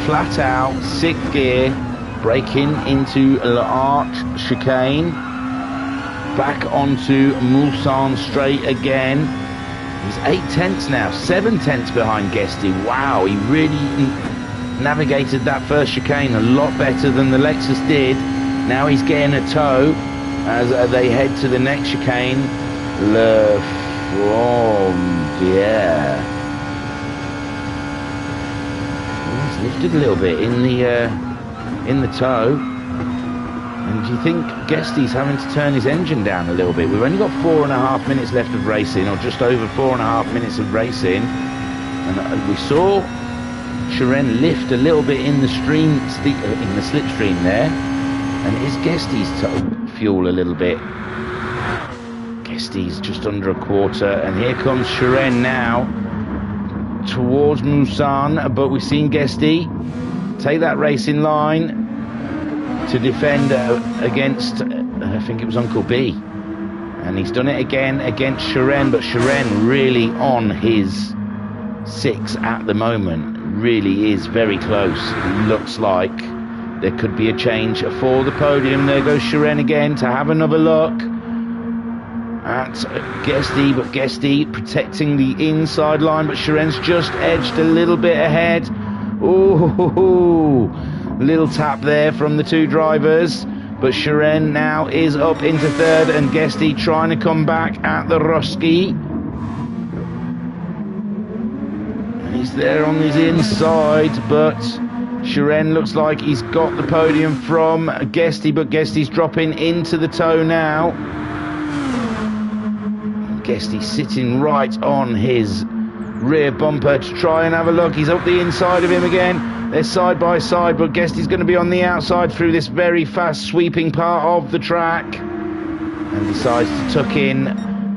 flat out, 6th gear, braking into La Arc chicane. Back onto Mulsanne Straight again. He's 8/10 now, 7/10 behind Guesty. Wow, he really navigated that first chicane a lot better than the Lexus did. Now he's getting a tow as they head to the next chicane, Le Frontière. He's lifted a little bit in the tow. And do you think Guesty's having to turn his engine down a little bit? We've only got 4.5 minutes left of racing, or just over 4.5 minutes of racing. And we saw Shiren lift a little bit in the slipstream there. And is Guesty's fuel a little bit? Guesty's just under a quarter. And here comes Shiren now towards Mulsanne. But we've seen Guesty take that racing line to defend against, I think it was Uncle B. And he's done it again against Shiren, but Shiren really on his 6 at the moment. Really is very close. It looks like there could be a change for the podium. There goes Shiren again to have another look at Guesty, but Guesty protecting the inside line, but Shiren's just edged a little bit ahead. Ooh, little tap there from the two drivers, but Shiren now is up into 3rd, and Guesty trying to come back at the Roski. And he's there on his inside, but Shiren looks like he's got the podium from Guesty, but Guesty's dropping into the tow now. Guesty sitting right on his rear bumper to try and have a look. He's up the inside of him again. They're side by side, but Guesty's going to be on the outside through this very fast sweeping part of the track, and decides to tuck in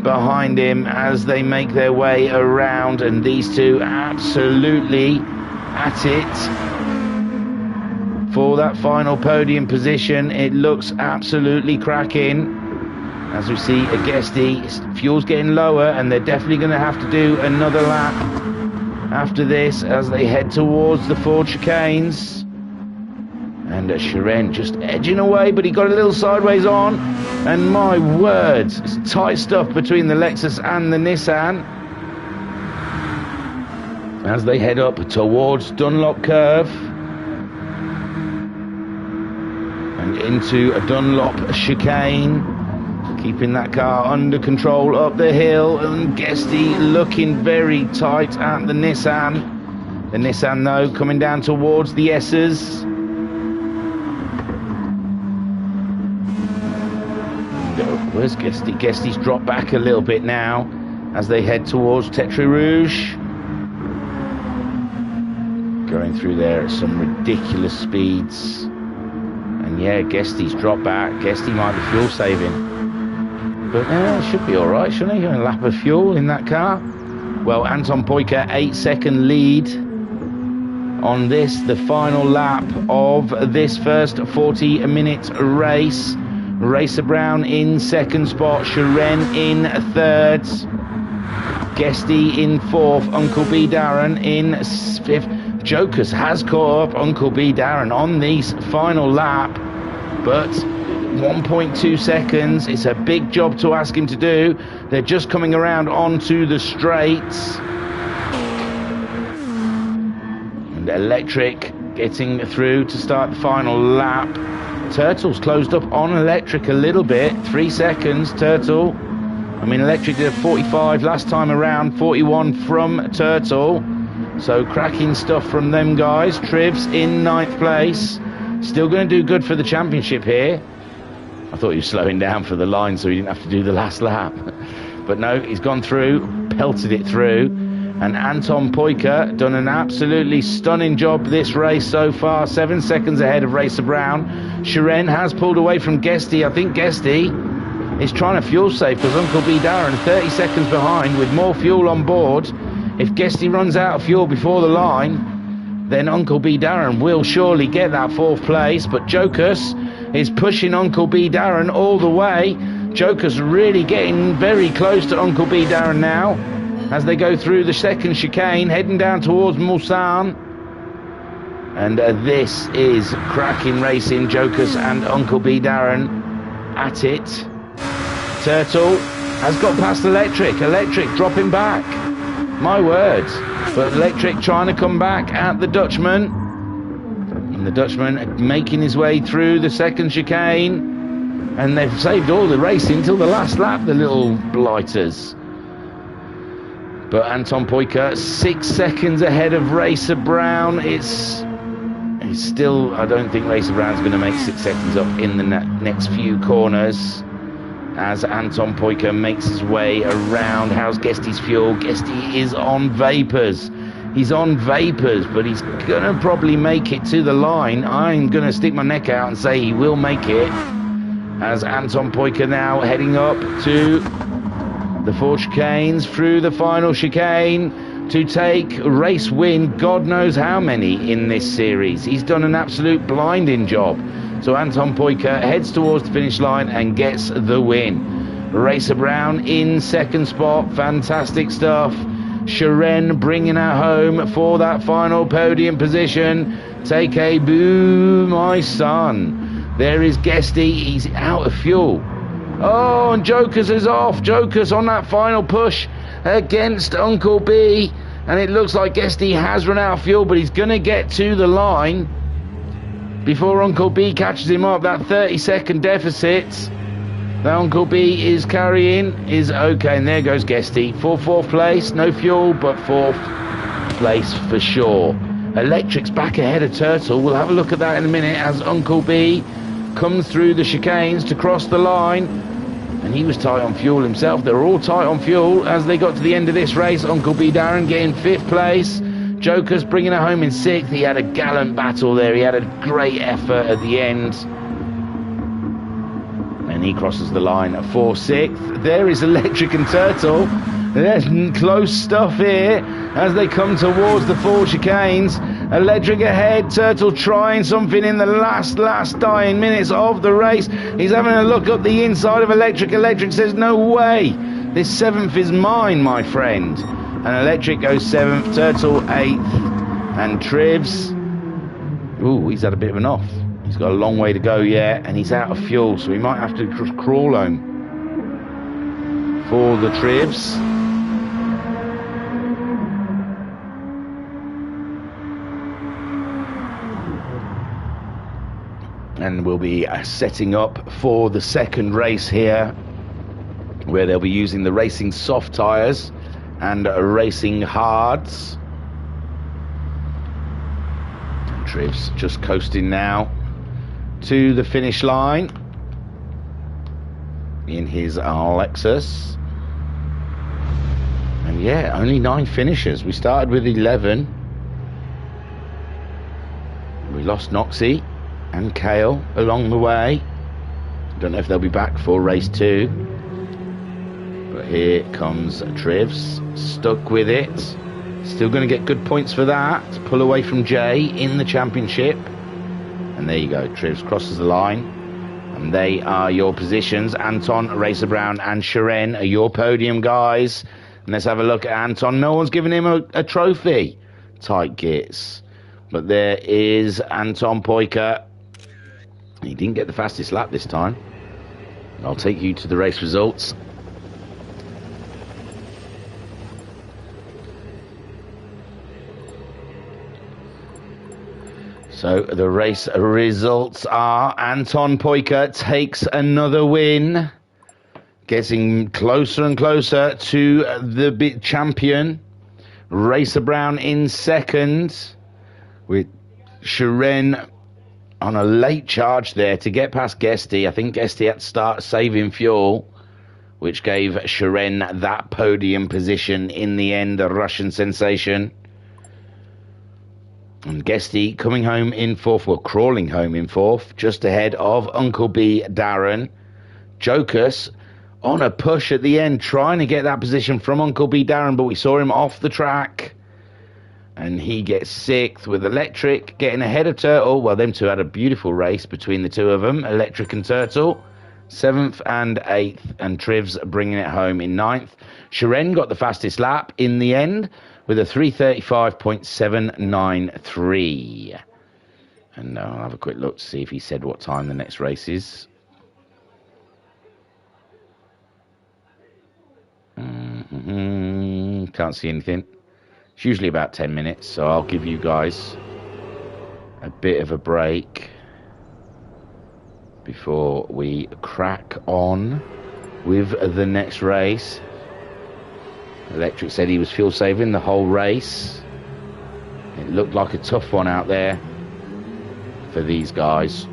behind him as they make their way around. And these two absolutely at it for that final podium position. It looks absolutely cracking. As we see a Guesty, fuel's getting lower, and they're definitely going to have to do another lap after this as they head towards the 4 chicanes. And Shiren just edging away, but he got a little sideways on, and my word, it's tight stuff between the Lexus and the Nissan as they head up towards Dunlop Curve and into a Dunlop chicane. keeping that car under control up the hill, and Guesty looking very tight at the Nissan. The Nissan, though, coming down towards the S's. Where's Guesty? Guesty's dropped back a little bit now as they head towards Tertre Rouge. Going through there at some ridiculous speeds. And yeah, Guesty's dropped back. Guesty might be fuel saving. But it should be alright, shouldn't he? A lap of fuel in that car. Well, Anton Poyka, 8-second lead on this, the final lap of this first 40-minute race. Racer Brown in second spot, Shiren in third, Guesty in fourth, Uncle B Darren in fifth. Jokers has caught up Uncle B Darren on this final lap, but 1.2 seconds, it's a big job to ask him to do. They're just coming around onto the straights. And Electric getting through to start the final lap. Turtle's closed up on Electric a little bit. 3 seconds, Turtle. I mean, Electric did a 45 last time around, 41 from Turtle. So cracking stuff from them guys. Trivs in 9th place. Still going to do good for the championship here. I thought he was slowing down for the line so he didn't have to do the last lap. But no, he's gone through, pelted it through. And Anton Poyka done an absolutely stunning job this race so far. 7 seconds ahead of Racer Brown. Shiren has pulled away from Guesty. I think Guesty is trying to fuel save because Uncle B Darren 30 seconds behind with more fuel on board. If Guesty runs out of fuel before the line, then Uncle B Darren will surely get that 4th place. But Jokus is pushing Uncle B Darren all the way. Jokus really getting very close to Uncle B Darren now as they go through the second chicane, heading down towards Mulsanne. And this is cracking racing. Jokus and Uncle B Darren at it. Turtle has got past Electric. Electric dropping back. My word. But Electric trying to come back at the Dutchman. And the Dutchman making his way through the second chicane. And they've saved all the racing till the last lap, the little blighters. But Anton Poyka 6 seconds ahead of Racer Brown. It's still, I don't think Racer Brown's going to make 6 seconds up in the next few corners as Anton Poyka makes his way around. How's Guesty's fuel? Guesty is on vapours. He's on vapours, but he's going to probably make it to the line. I'm going to stick my neck out and say he will make it. As Anton Poyka now heading up to the 4 chicanes, through the final chicane to take race win, God knows how many in this series. He's done an absolute blinding job. So Anton Poyka heads towards the finish line and gets the win. Racer Brown in second spot, fantastic stuff. Shiren bringing her home for that final podium position. Take a boo, my son. There is Guesty, he's out of fuel. Oh, and Jokus is off. Jokus on that final push against Uncle B. And it looks like Guesty has run out of fuel, but he's going to get to the line before Uncle B catches him up. That 30-second deficit that Uncle B is carrying is okay. And there goes Guesty for 4th place. No fuel, but 4th place for sure. Electric's back ahead of Turtle. We'll have a look at that in a minute as Uncle B comes through the chicanes to cross the line. And he was tight on fuel himself. They were all tight on fuel as they got to the end of this race. Uncle B Darren getting 5th place. Jokus bringing her home in 6th. He had a gallant battle there. He had a great effort at the end. And he crosses the line for 6th. There is Electric and Turtle. There's close stuff here as they come towards the 4 chicanes. Electric ahead, Turtle trying something in the last dying minutes of the race. He's having a look up the inside of Electric. Electric says, no way, this 7th is mine, my friend. And Electric goes 7th, Turtle 8th, and Trivs, ooh, he's had a bit of an off. He's got a long way to go yet, and he's out of fuel, so he might have to just crawl home for the Trivs. And we'll be setting up for the second race here where they'll be using the racing soft tyres and racing hards. And Triv's just coasting now to the finish line in his Lexus. And yeah, only 9 finishers. We started with 11. We lost Noxie and Kale along the way. Don't know if they'll be back for race 2. But here comes Trivs, stuck with it. Still going to get good points for that. Pull away from Jay in the championship. And there you go, Trivs crosses the line. And they are your positions. Anton, Racer Brown and Shiren are your podium guys. And let's have a look at Anton. No one's given him a trophy. Tight gits. But there is Anton Poika. He didn't get the fastest lap this time. I'll take you to the race results. So the race results are Anton Poika takes another win. Getting closer and closer to the big champion. Racer Brown in second. With Shiren on a late charge there to get past Guesty. I think Guesty had to start saving fuel, which gave Shiren that podium position in the end, a Russian sensation. And Guesty coming home in 4th, well, crawling home in 4th, just ahead of Uncle B Darren. Jokus on a push at the end, trying to get that position from Uncle B Darren, but we saw him off the track. And he gets 6th with Electric, getting ahead of Turtle. Well, them two had a beautiful race between the two of them, Electric and Turtle. 7th and 8th, and Trivs bringing it home in 9th. Shiren got the fastest lap in the end with a 3:35.793. And I'll have a quick look to see if he said what time the next race is. Can't see anything. It's usually about 10 minutes, so I'll give you guys a bit of a break before we crack on with the next race. Electric said he was fuel saving the whole race. It looked like a tough one out there for these guys.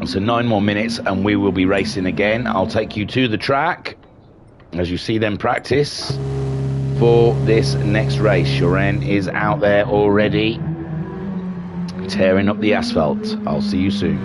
So 9 more minutes and we will be racing again. I'll take you to the track as you see them practice for this next race. Shiren is out there already tearing up the asphalt. I'll see you soon.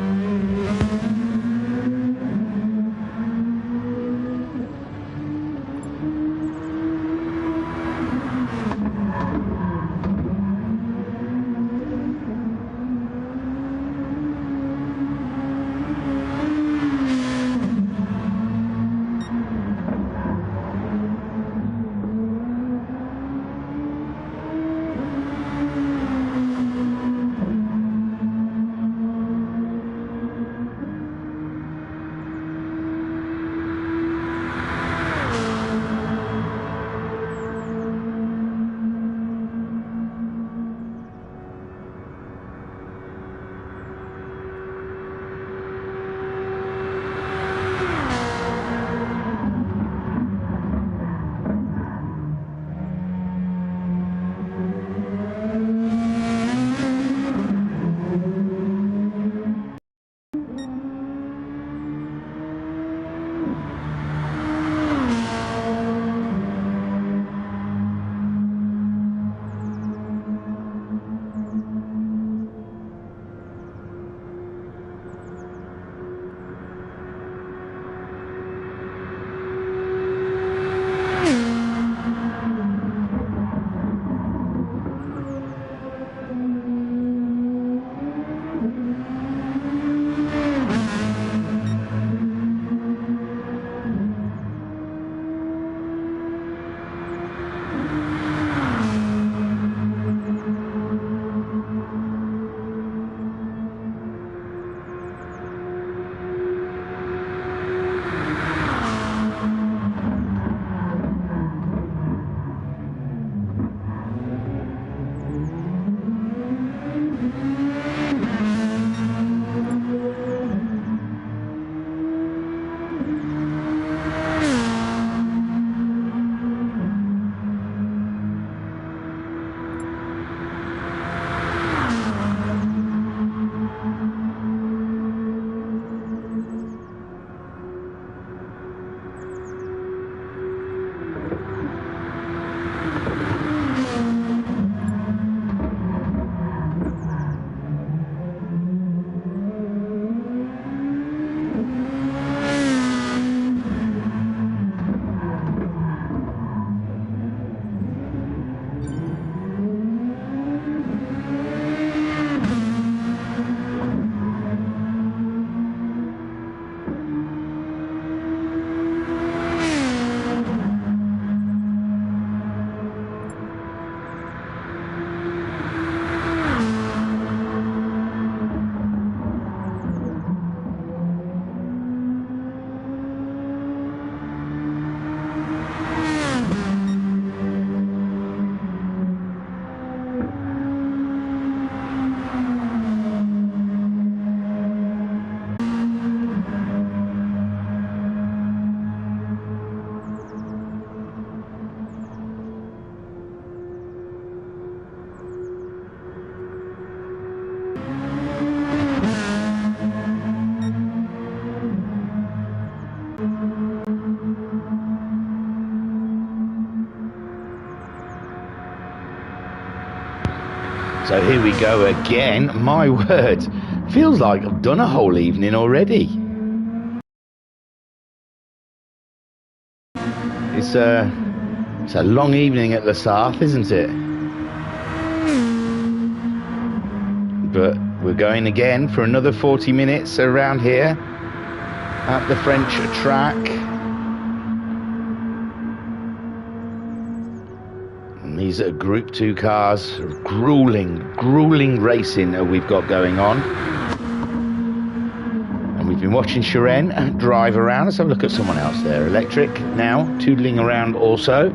So here we go again. My word, feels like I've done a whole evening already. It's a long evening at the Sarthe, isn't it? But we're going again for another 40 minutes around here at the French track. And these are Group 2 cars, grueling racing that we've got going on. And we've been watching Shiren drive around. Let's have a look at someone else there. Electric now, tootling around also.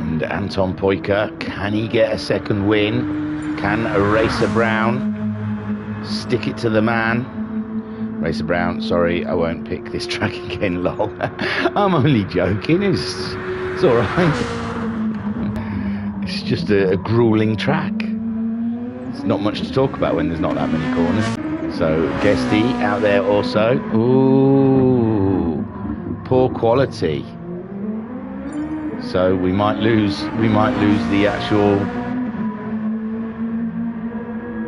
And Anton Poika, can he get a second win? Can Racer Brown stick it to the man? Racer Brown, sorry, I won't pick this track again, lol. I'm only joking, it's alright. It's just a grueling track. It's not much to talk about when there's not that many corners. So, Guesty out there also. Ooh, poor quality. So we might lose the actual...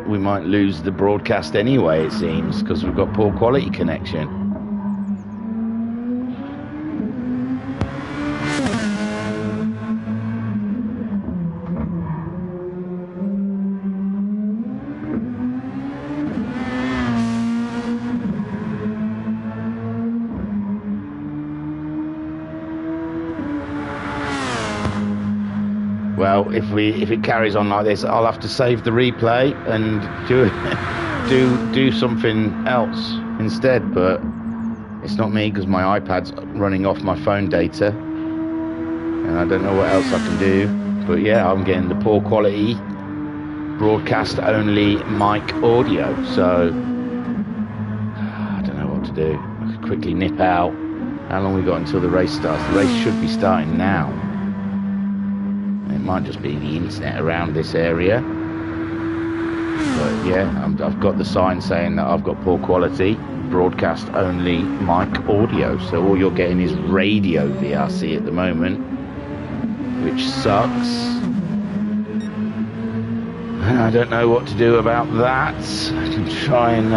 We might lose the broadcast anyway, it seems, because we've got poor quality connection. Well, if it carries on like this, I'll have to save the replay and do something else instead. But it's not me, because my iPad's running off my phone data, and I don't know what else I can do. But yeah, I'm getting the poor quality broadcast only mic audio. So I don't know what to do. I could quickly nip out. How long we got until the race starts? The race should be starting now. It might just be the internet around this area. But yeah, I've got the sign saying that I've got poor quality broadcast only mic audio. So all you're getting is radio VRC at the moment, which sucks. And I don't know what to do about that. I can try and